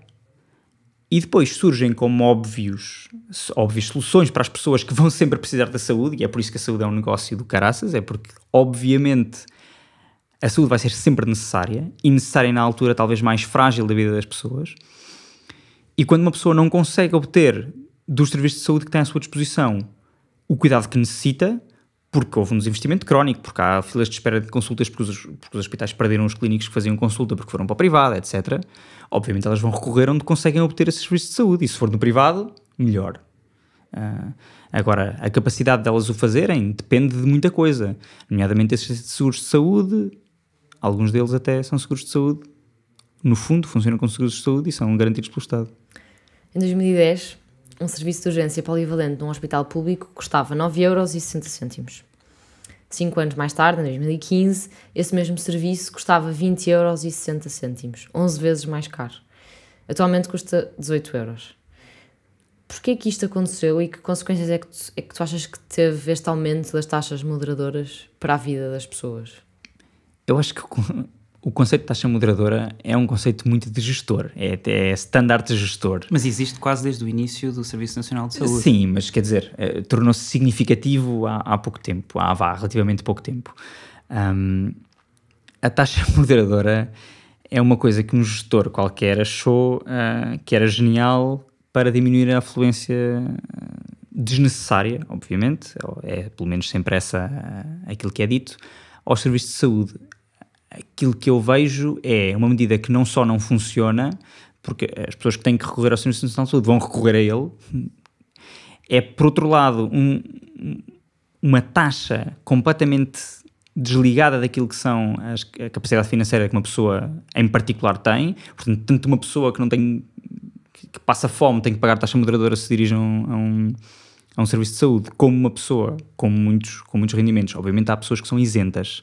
e depois surgem como óbvias soluções para as pessoas que vão sempre precisar da saúde, e é por isso que a saúde é um negócio do caraças, é porque, obviamente, a saúde vai ser sempre necessária, e necessária na altura talvez mais frágil da vida das pessoas, e quando uma pessoa não consegue obter dos serviços de saúde que tem à sua disposição o cuidado que necessita, porque houve um desinvestimento crónico, porque há filas de espera de consultas, porque os hospitais perderam os clínicos que faziam consulta porque foram para o privado, etc. Obviamente elas vão recorrer onde conseguem obter esses serviços de saúde, e se for no privado, melhor. Agora, a capacidade delas o fazerem depende de muita coisa, nomeadamente esses seguros de saúde, alguns deles até são seguros de saúde, no fundo funcionam como seguros de saúde e são garantidos pelo Estado. Em 2010, um serviço de urgência polivalente num hospital público custava 9,60€. 5 anos mais tarde, em 2015, esse mesmo serviço custava 20,60€, 11 vezes mais caro. Atualmente custa 18€. Porquê que isto aconteceu e que consequências é que tu achas que teve este aumento das taxas moderadoras para a vida das pessoas? Eu acho que o conceito de taxa moderadora é um conceito muito de gestor, é standard de gestor. Mas existe quase desde o início do Serviço Nacional de Saúde. Sim, mas quer dizer, tornou-se significativo há pouco tempo, há relativamente pouco tempo. A taxa moderadora é uma coisa que um gestor qualquer achou que era genial para diminuir a afluência desnecessária, obviamente, é pelo menos sempre aquilo que é dito, aos serviços de saúde. Aquilo que eu vejo é uma medida que não só não funciona, porque as pessoas que têm que recorrer ao Serviço Nacional de Saúde vão recorrer a ele, é, por outro lado, uma taxa completamente desligada daquilo que são a capacidade financeira que uma pessoa em particular tem. Portanto, tanto uma pessoa que não tem, que passa fome tem que pagar taxa moderadora se dirige a um serviço de saúde, como uma pessoa com muitos rendimentos. Obviamente há pessoas que são isentas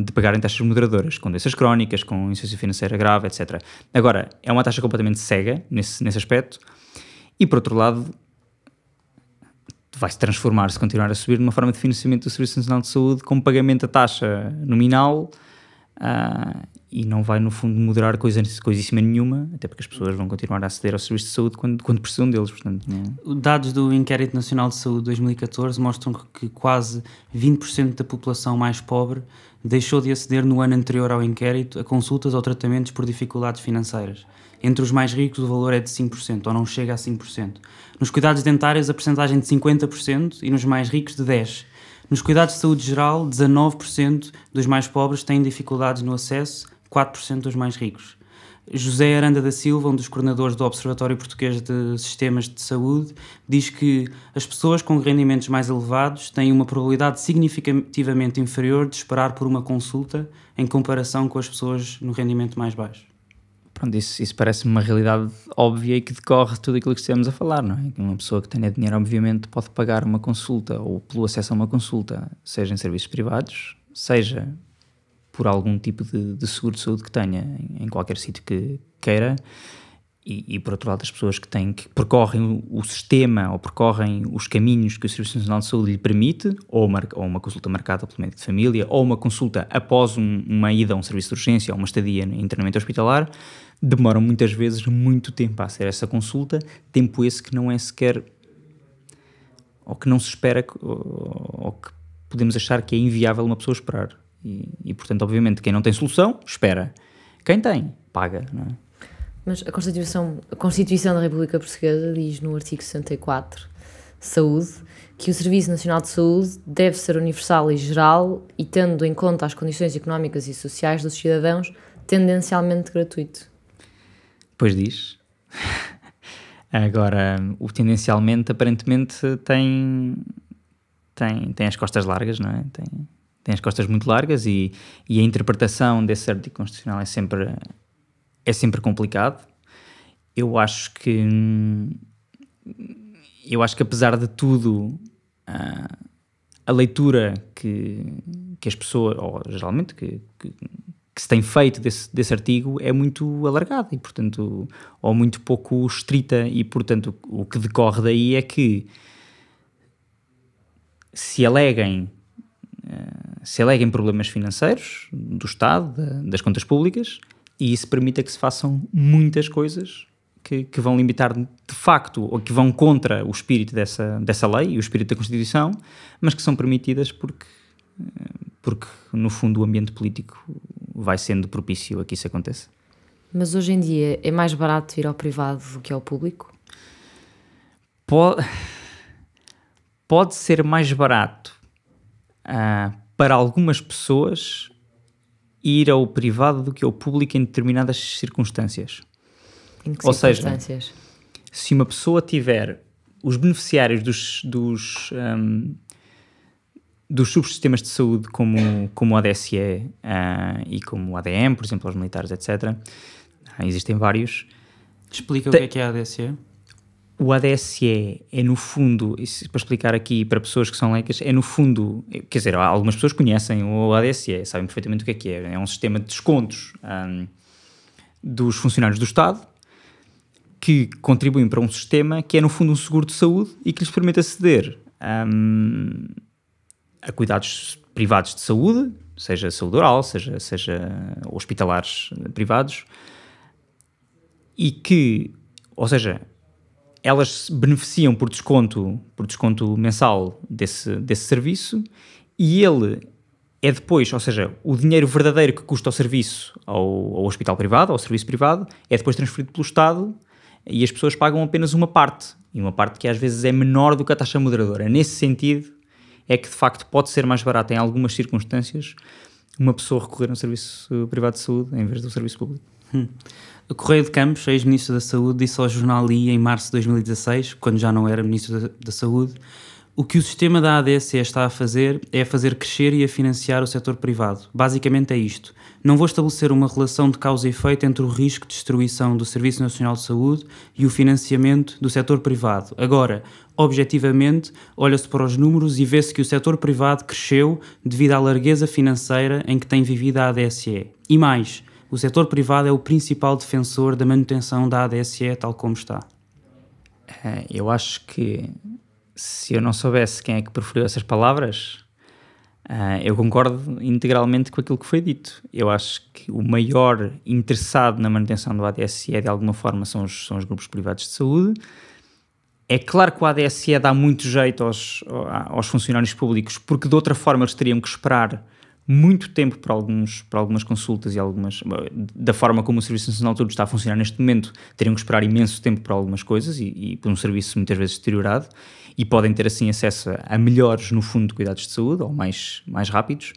de pagarem taxas moderadoras, com doenças crónicas, com insuficiência financeira grave, etc. Agora, é uma taxa completamente cega nesse aspecto, e por outro lado vai-se transformar, se continuar a subir, numa forma de financiamento do Serviço Nacional de Saúde com pagamento da taxa nominal, e não vai no fundo moderar coisíssima nenhuma, até porque as pessoas vão continuar a aceder ao serviço de saúde quando precisam deles. Portanto, não... Dados do Inquérito Nacional de Saúde 2014 mostram que quase 20% da população mais pobre deixou de aceder no ano anterior ao inquérito a consultas ou tratamentos por dificuldades financeiras. Entre os mais ricos o valor é de 5%, ou não chega a 5%. Nos cuidados dentários a percentagem de 50% e nos mais ricos de 10%. Nos cuidados de saúde geral, 19% dos mais pobres têm dificuldades no acesso, 4% dos mais ricos. José Aranda da Silva, um dos coordenadores do Observatório Português de Sistemas de Saúde, diz que as pessoas com rendimentos mais elevados têm uma probabilidade significativamente inferior de esperar por uma consulta em comparação com as pessoas no rendimento mais baixo. Pronto, isso parece-me uma realidade óbvia e que decorre de tudo aquilo que estivemos a falar, não é? Uma pessoa que tenha dinheiro, obviamente, pode pagar uma consulta ou pelo acesso a uma consulta, seja em serviços privados, seja por algum tipo de seguro de saúde que tenha em qualquer sítio que queira, e por outro lado as pessoas que percorrem o sistema ou percorrem os caminhos que o Serviço Nacional de Saúde lhe permite, ou uma consulta marcada pelo médico de família, ou uma consulta após uma ida a um serviço de urgência ou uma estadia em internamento hospitalar, demoram muitas vezes muito tempo a ser essa consulta, tempo esse que não é sequer, ou que não se espera, ou que podemos achar que é inviável uma pessoa esperar. E portanto, obviamente, quem não tem solução, espera. Quem tem, paga, não é? Mas a Constituição da República Portuguesa diz no artigo 64: Saúde, que o Serviço Nacional de Saúde deve ser universal e geral e, tendo em conta as condições económicas e sociais dos cidadãos, tendencialmente gratuito. Pois diz. Agora, o tendencialmente, aparentemente, tem as costas largas, não é? Tem as costas muito largas e a interpretação desse artigo constitucional é sempre complicado. Eu acho que apesar de tudo, a leitura que as pessoas, ou geralmente que se tem feito desse artigo é muito alargada e, portanto, ou muito pouco estrita e, portanto, o que decorre daí é que se aleguem problemas financeiros do Estado, das contas públicas, e isso permita que se façam muitas coisas que vão limitar de facto, ou que vão contra o espírito dessa lei e o espírito da Constituição, mas que são permitidas porque no fundo o ambiente político vai sendo propício a que isso aconteça. Mas hoje em dia é mais barato ir ao privado do que ao público? Pode ser mais barato para algumas pessoas ir ao privado do que ao público em determinadas circunstâncias. Em que Ou seja, circunstâncias? Se uma pessoa tiver os beneficiários dos subsistemas de saúde como o ADSE e como o ADM, por exemplo, aos militares, etc. Existem vários. Explica o que é a ADSE. O ADSE é, no fundo, isso para explicar aqui para pessoas que são leicas, é no fundo, quer dizer, algumas pessoas conhecem o ADSE, sabem perfeitamente o que é. É um sistema de descontos dos funcionários do Estado que contribuem para um sistema que é, no fundo, um seguro de saúde e que lhes permite aceder a cuidados privados de saúde, seja saúde oral, seja hospitalares privados, e que, ou seja, elas beneficiam por desconto mensal desse serviço, e ele é depois, ou seja, o dinheiro verdadeiro que custa o serviço ao hospital privado, ao serviço privado, é depois transferido pelo Estado e as pessoas pagam apenas uma parte, e uma parte que às vezes é menor do que a taxa moderadora. Nesse sentido, é que de facto pode ser mais barato em algumas circunstâncias uma pessoa recorrer a um serviço privado de saúde em vez do serviço público. O Correia de Campos, ex-ministro da Saúde, disse ao jornal I em março de 2016, quando já não era ministro da Saúde, o que o sistema da ADSE está a fazer é fazer crescer e a financiar o setor privado. Basicamente é isto. Não vou estabelecer uma relação de causa e efeito entre o risco de destruição do Serviço Nacional de Saúde e o financiamento do setor privado. Agora, objetivamente, olha-se para os números e vê-se que o setor privado cresceu devido à largueza financeira em que tem vivido a ADSE. E mais, o setor privado é o principal defensor da manutenção da ADSE tal como está. Eu acho que se eu não soubesse quem é que proferiu essas palavras, eu concordo integralmente com aquilo que foi dito. Eu acho que o maior interessado na manutenção do ADSE de alguma forma são os grupos privados de saúde. É claro que o ADSE dá muito jeito aos funcionários públicos, porque de outra forma eles teriam que esperar muito tempo para algumas consultas e da forma como o Serviço Nacional de Saúde está a funcionar neste momento, teriam que esperar imenso tempo para algumas coisas e por um serviço muitas vezes deteriorado, e podem ter assim acesso a melhores, no fundo, de cuidados de saúde, ou mais rápidos.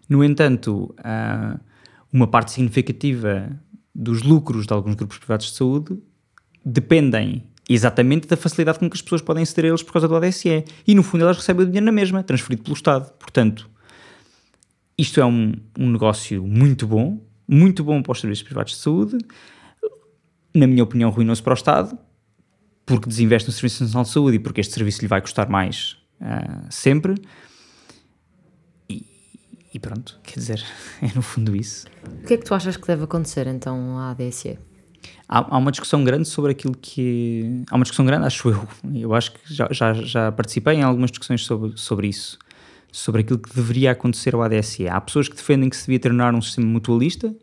No entanto, uma parte significativa dos lucros de alguns grupos privados de saúde dependem exatamente da facilidade com que as pessoas podem aceder a eles por causa do ADSE, e no fundo elas recebem o dinheiro na mesma, transferido pelo Estado. Portanto, isto é um negócio muito bom para os serviços privados de saúde, na minha opinião ruinoso para o Estado, porque desinveste no Serviço Nacional de Saúde e porque este serviço lhe vai custar mais sempre. E pronto, quer dizer, é no fundo isso. O que é que tu achas que deve acontecer então à ADSE? Há uma discussão grande sobre aquilo que... Há uma discussão grande, acho eu. Eu acho que já participei em algumas discussões sobre isso. Sobre aquilo que deveria acontecer ao ADSE. Há pessoas que defendem que se devia tornar um sistema mutualista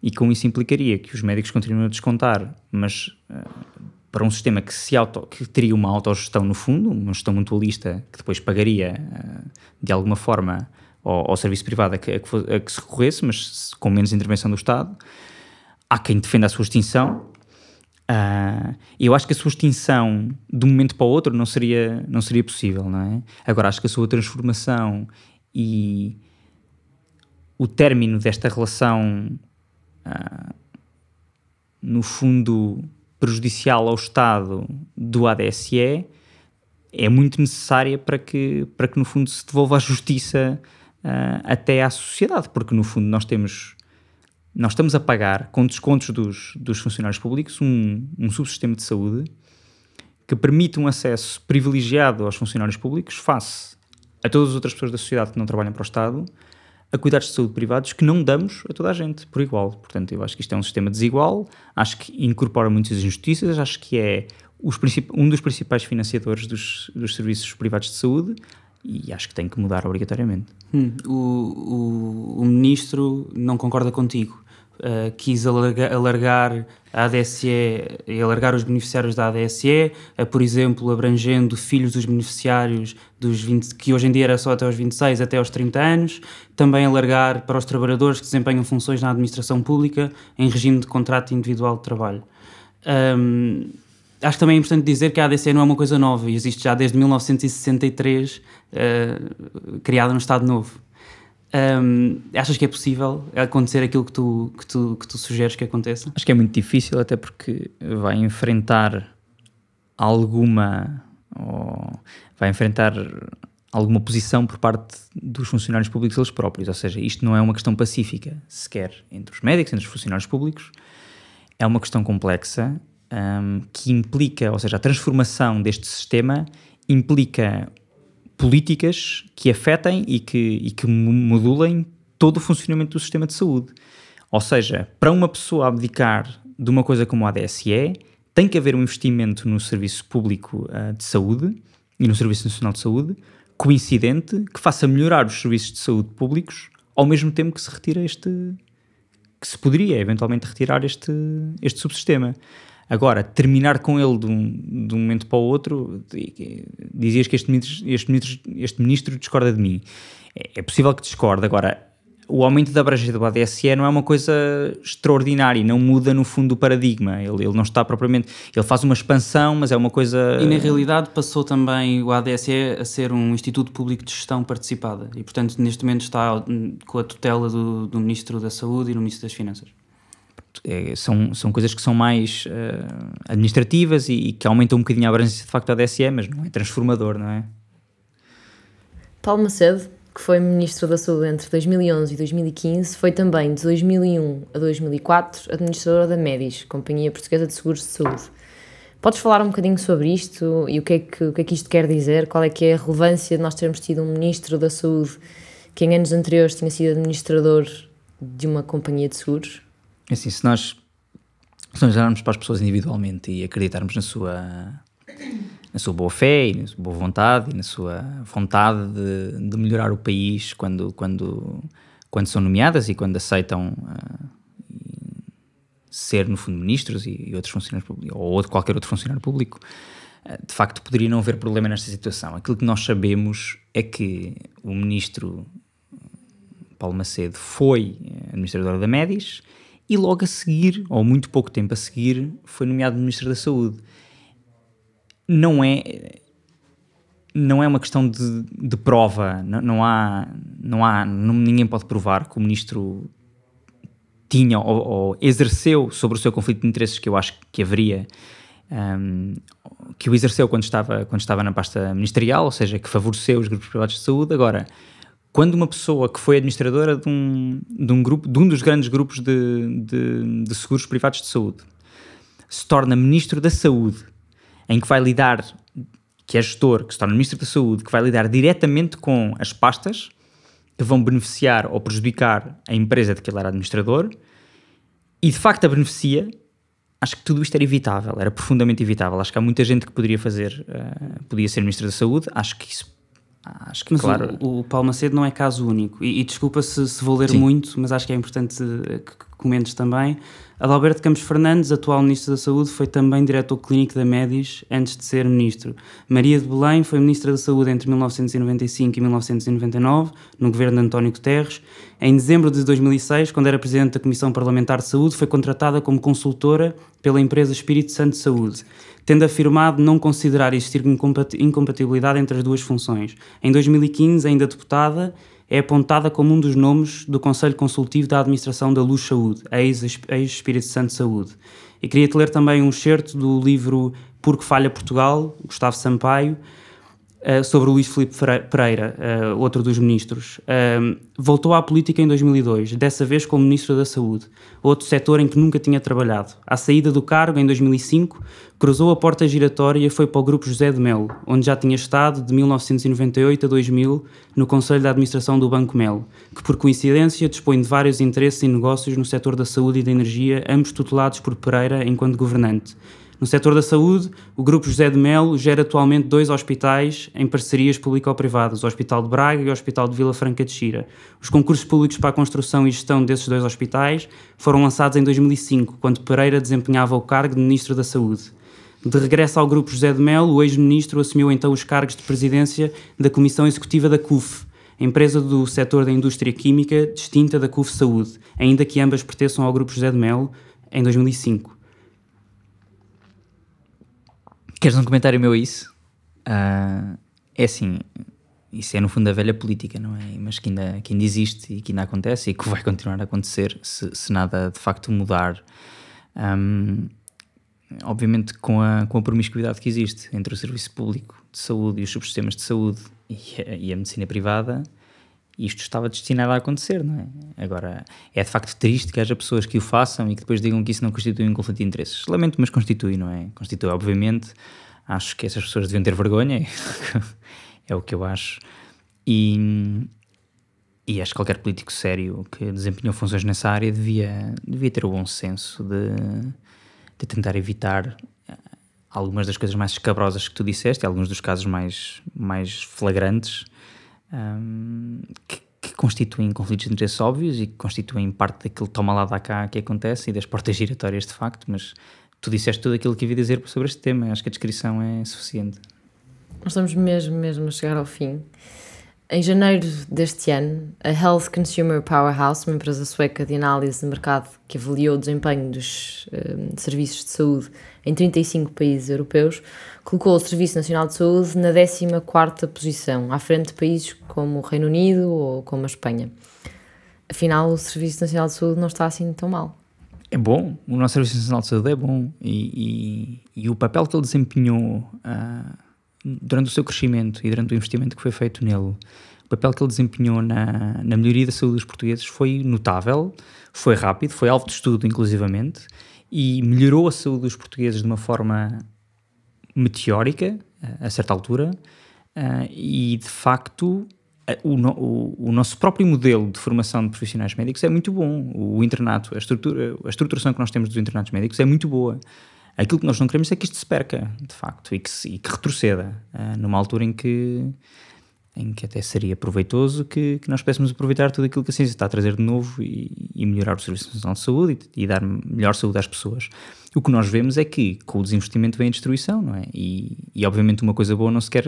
e com isso implicaria que os médicos continuem a descontar, mas para um sistema que teria uma autogestão no fundo, uma gestão mutualista que depois pagaria de alguma forma ao serviço privado a que se recorresse, mas com menos intervenção do Estado. Há quem defenda a sua extinção. Eu acho que a sua extinção de um momento para o outro não seria possível, não é? Agora, acho que a sua transformação e o término desta relação, no fundo, prejudicial ao Estado do ADSE é muito necessária para que no fundo se devolva a justiça até à sociedade, porque no fundo nós estamos a pagar com descontos dos funcionários públicos um subsistema de saúde que permite um acesso privilegiado aos funcionários públicos face a todas as outras pessoas da sociedade que não trabalham para o Estado, a cuidados de saúde privados que não damos a toda a gente, por igual. Portanto, eu acho que isto é um sistema desigual, acho que incorpora muitas injustiças, acho que é um dos principais financiadores dos serviços privados de saúde e acho que tem que mudar obrigatoriamente. O ministro não concorda contigo. Quis alargar a ADSE e alargar os beneficiários da ADSE, por exemplo, abrangendo filhos dos beneficiários que hoje em dia era só até aos 26, até aos 30 anos, também alargar para os trabalhadores que desempenham funções na administração pública em regime de contrato individual de trabalho. Acho que também é importante dizer que a ADSE não é uma coisa nova, e existe já desde 1963, criada no Estado Novo. Achas que é possível acontecer aquilo que tu sugeres que aconteça? Acho que é muito difícil, até porque vai enfrentar alguma posição por parte dos funcionários públicos eles próprios, ou seja, isto não é uma questão pacífica sequer entre os médicos, entre os funcionários públicos, é uma questão complexa que implica, ou seja, a transformação deste sistema implica políticas que afetem e que modulem todo o funcionamento do sistema de saúde. Ou seja, para uma pessoa abdicar de uma coisa como a ADSE, tem que haver um investimento no serviço público de saúde e no Serviço Nacional de Saúde, coincidente, que faça melhorar os serviços de saúde públicos ao mesmo tempo que se poderia eventualmente retirar este subsistema. Agora, terminar com ele de um momento para o outro, dizias que este ministro discorda de mim. É possível que discorde. Agora, o aumento da abrangência do ADSE não é uma coisa extraordinária, não muda no fundo o paradigma. Ele não está propriamente... Ele faz uma expansão, mas é uma coisa... E na realidade passou também o ADSE a ser um Instituto Público de Gestão participada e, portanto, neste momento está com a tutela do Ministro da Saúde e do Ministro das Finanças. São coisas que são mais administrativas e que aumentam um bocadinho a abrangência de facto da ADSE, mas não é transformador, não é? Paulo Macedo, que foi Ministro da Saúde entre 2011 e 2015, foi também de 2001 a 2004 administradora da Medis, Companhia Portuguesa de Seguros de Saúde. Podes falar um bocadinho sobre isto e o que é que isto quer dizer? Qual é que é a relevância de nós termos tido um Ministro da Saúde que em anos anteriores tinha sido administrador de uma companhia de seguros? Assim, se nós olharmos para as pessoas individualmente e acreditarmos na sua boa fé e na sua boa vontade e na sua vontade de melhorar o país quando são nomeadas e quando aceitam ser, no fundo, ministros e outros funcionários públicos, ou qualquer outro funcionário público, de facto poderia não haver problema nesta situação. Aquilo que nós sabemos é que o ministro Paulo Macedo foi administrador da Medis e logo a seguir, ou muito pouco tempo a seguir, foi nomeado Ministro da Saúde. Não é uma questão de prova, ninguém pode provar que o Ministro tinha ou exerceu sobre o seu conflito de interesses, que eu acho que haveria, que o exerceu quando estava na pasta ministerial, ou seja, que favoreceu os grupos privados de saúde. Agora, quando uma pessoa que foi administradora de um dos grandes grupos de seguros privados de saúde se torna Ministro da Saúde, em que vai lidar, que é gestor, que se torna Ministro da Saúde, que vai lidar diretamente com as pastas que vão beneficiar ou prejudicar a empresa de que ele era administrador, e de facto a beneficia, acho que tudo isto era evitável, era profundamente evitável. Acho que há muita gente que podia ser Ministro da Saúde. Acho que mas claro... o Paulo Macedo não é caso único, e desculpa se vou ler Sim. muito, mas acho que é importante comentes também. Adalberto Campos Fernandes, atual Ministro da Saúde, foi também diretor clínico da Médis antes de ser Ministro. Maria de Belém foi Ministra da Saúde entre 1995 e 1999, no governo de António Guterres. Em dezembro de 2006, quando era Presidente da Comissão Parlamentar de Saúde, foi contratada como consultora pela empresa Espírito Santo Saúde, tendo afirmado não considerar existir incompatibilidade entre as duas funções. Em 2015, ainda deputada, é apontada como um dos nomes do Conselho Consultivo da Administração da Luz Saúde, ex-Espírito Santo Saúde. E queria-te ler também um excerto do livro Por que Falha Portugal, Gustavo Sampaio, sobre o Luís Filipe Pereira, outro dos ministros. Voltou à política em 2002, dessa vez como Ministro da Saúde, outro setor em que nunca tinha trabalhado. À saída do cargo, em 2005, cruzou a porta giratória e foi para o Grupo José de Melo, onde já tinha estado de 1998 a 2000 no Conselho de Administração do Banco Melo, que por coincidência dispõe de vários interesses e negócios no setor da saúde e da energia, ambos tutelados por Pereira enquanto governante. No setor da saúde, o Grupo José de Melo gera atualmente 2 hospitais em parcerias público-privadas, o Hospital de Braga e o Hospital de Vila Franca de Xira. Os concursos públicos para a construção e gestão desses 2 hospitais foram lançados em 2005, quando Pereira desempenhava o cargo de Ministro da Saúde. De regresso ao Grupo José de Melo, o ex-ministro assumiu então os cargos de presidência da Comissão Executiva da CUF, empresa do setor da indústria química distinta da CUF Saúde, ainda que ambas pertençam ao Grupo José de Melo, em 2005. Queres um comentário meu a isso? É assim, isso é no fundo a velha política, não é? Mas que ainda existe e que ainda acontece e que vai continuar a acontecer se nada de facto mudar. Obviamente com a promiscuidade que existe entre o serviço público de saúde e os subsistemas de saúde e a medicina privada, isto estava destinado a acontecer, não é? Agora, é de facto triste que haja pessoas que o façam e que depois digam que isso não constitui um conflito de interesses. Lamento, mas constitui, não é? Constitui, obviamente. Acho que essas pessoas deviam ter vergonha, é o que eu acho. E acho que qualquer político sério que desempenhou funções nessa área devia ter o bom senso de tentar evitar algumas das coisas mais escabrosas que tu disseste, alguns dos casos mais flagrantes, que constituem conflitos de interesses óbvios e que constituem parte daquele toma lá da cá que acontece e das portas giratórias de facto, mas tu disseste tudo aquilo que havia a dizer sobre este tema. Acho que a descrição é suficiente. Nós estamos mesmo a chegar ao fim. Em janeiro deste ano, a Health Consumer Powerhouse, uma empresa sueca de análise de mercado que avaliou o desempenho dos serviços de saúde em 35 países europeus, colocou o Serviço Nacional de Saúde na 14ª posição, à frente de países como o Reino Unido ou como a Espanha. Afinal, o Serviço Nacional de Saúde não está assim tão mal. É bom, o nosso Serviço Nacional de Saúde é bom e o papel que ele desempenhou durante o seu crescimento e durante o investimento que foi feito nele, o papel que ele desempenhou na melhoria da saúde dos portugueses foi notável, foi rápido, foi alvo de estudo inclusivamente e melhorou a saúde dos portugueses de uma forma meteórica a certa altura e de facto o nosso próprio modelo de formação de profissionais médicos é muito bom. O internato, a estruturação que nós temos dos internatos médicos é muito boa. Aquilo que nós não queremos é que isto se perca, de facto, e que retroceda numa altura em que até seria proveitoso que nós pudéssemos aproveitar tudo aquilo que a ciência está a trazer de novo e melhorar o Serviço Nacional de Saúde e dar melhor saúde às pessoas. O que nós vemos é que com o desinvestimento vem a destruição, não é? E obviamente uma coisa boa não se quer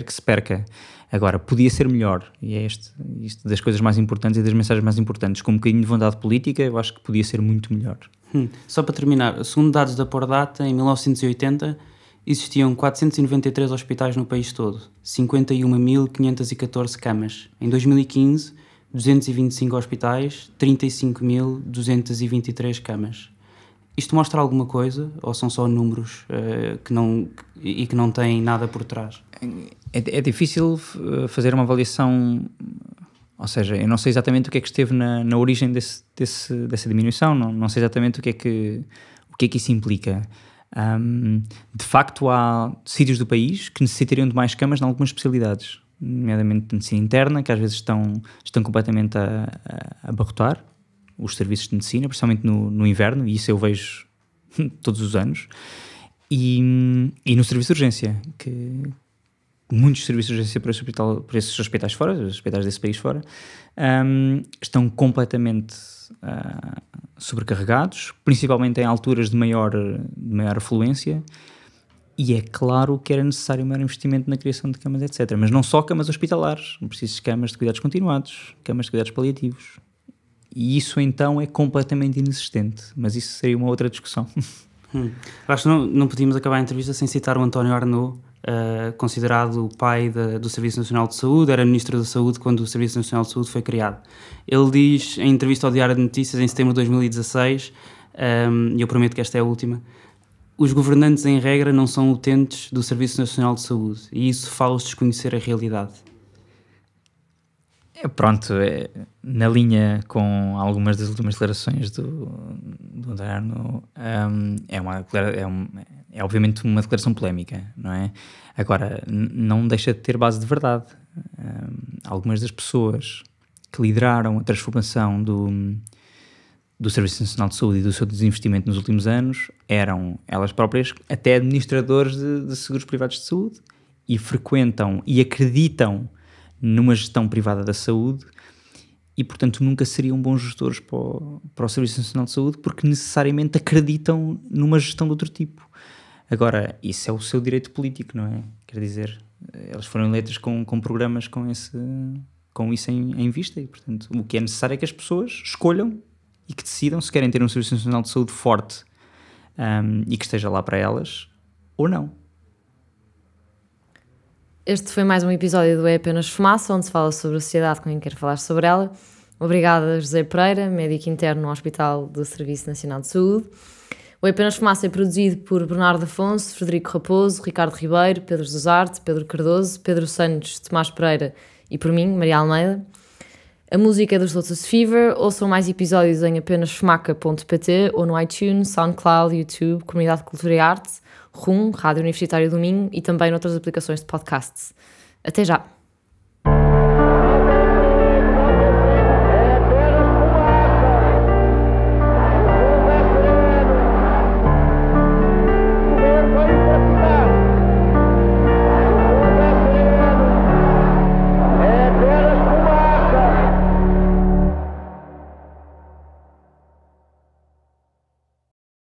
que se perca. Agora, podia ser melhor, e é isto das coisas mais importantes e das mensagens mais importantes. Com um bocadinho de vontade política, eu acho que podia ser muito melhor. Só para terminar, segundo dados da Pordata, em 1980 existiam 493 hospitais no país todo, 51.514 camas. Em 2015, 225 hospitais, 35.223 camas. Isto mostra alguma coisa ou são só números que não têm nada por trás? É difícil fazer uma avaliação, ou seja, eu não sei exatamente o que é que esteve na origem dessa diminuição, não sei exatamente o que é que isso implica. De facto, há sítios do país que necessitariam de mais camas em algumas especialidades, nomeadamente de medicina interna, que às vezes estão completamente a abarrotar os serviços de medicina, principalmente no inverno, e isso eu vejo todos os anos, e no serviço de urgência, que muitos serviços de urgência por esses hospitais fora, os hospitais desse país fora, estão completamente sobrecarregados, principalmente em alturas de maior afluência, e é claro que era necessário maior investimento na criação de camas, etc. Mas não só camas hospitalares, preciso de camas de cuidados continuados, camas de cuidados paliativos. E isso então é completamente inexistente, mas isso seria uma outra discussão. Acho que não podíamos acabar a entrevista sem citar o António Arnaud, considerado o pai do Serviço Nacional de Saúde, era Ministro da Saúde quando o Serviço Nacional de Saúde foi criado. Ele diz, em entrevista ao Diário de Notícias, em setembro de 2016, e eu prometo que esta é a última: os governantes, em regra, não são utentes do Serviço Nacional de Saúde, e isso faz-os desconhecer a realidade. Pronto, na linha com algumas das últimas declarações do Arno, é obviamente uma declaração polémica, não é? Agora, não deixa de ter base de verdade. Algumas das pessoas que lideraram a transformação do Serviço Nacional de Saúde e do seu desinvestimento nos últimos anos eram elas próprias até administradores de seguros privados de saúde e frequentam e acreditam numa gestão privada da saúde e, portanto, nunca seriam bons gestores para o Serviço Nacional de Saúde porque necessariamente acreditam numa gestão de outro tipo. Agora, isso é o seu direito político, não é? Quer dizer, eles foram eleitos com programas com isso em vista e, portanto, o que é necessário é que as pessoas escolham e que decidam se querem ter um Serviço Nacional de Saúde forte e que esteja lá para elas ou não. Este foi mais um episódio do É Apenas Fumaça, onde se fala sobre a sociedade com quem quer falar sobre ela. Obrigada, José Pereira, médico interno no Hospital do Serviço Nacional de Saúde. O É Apenas Fumaça é produzido por Bernardo Afonso, Frederico Raposo, Ricardo Ribeiro, Pedro Zuzarte, Pedro Cardoso, Pedro Santos, Tomás Pereira e por mim, Maria Almeida. A música é dos Lotus Fever. Ouçam mais episódios em apenasfumaca.pt ou no iTunes, SoundCloud, YouTube, Comunidade de Cultura e Arte, RUM, Rádio Universitário do Minho e também noutras aplicações de podcasts. Até já!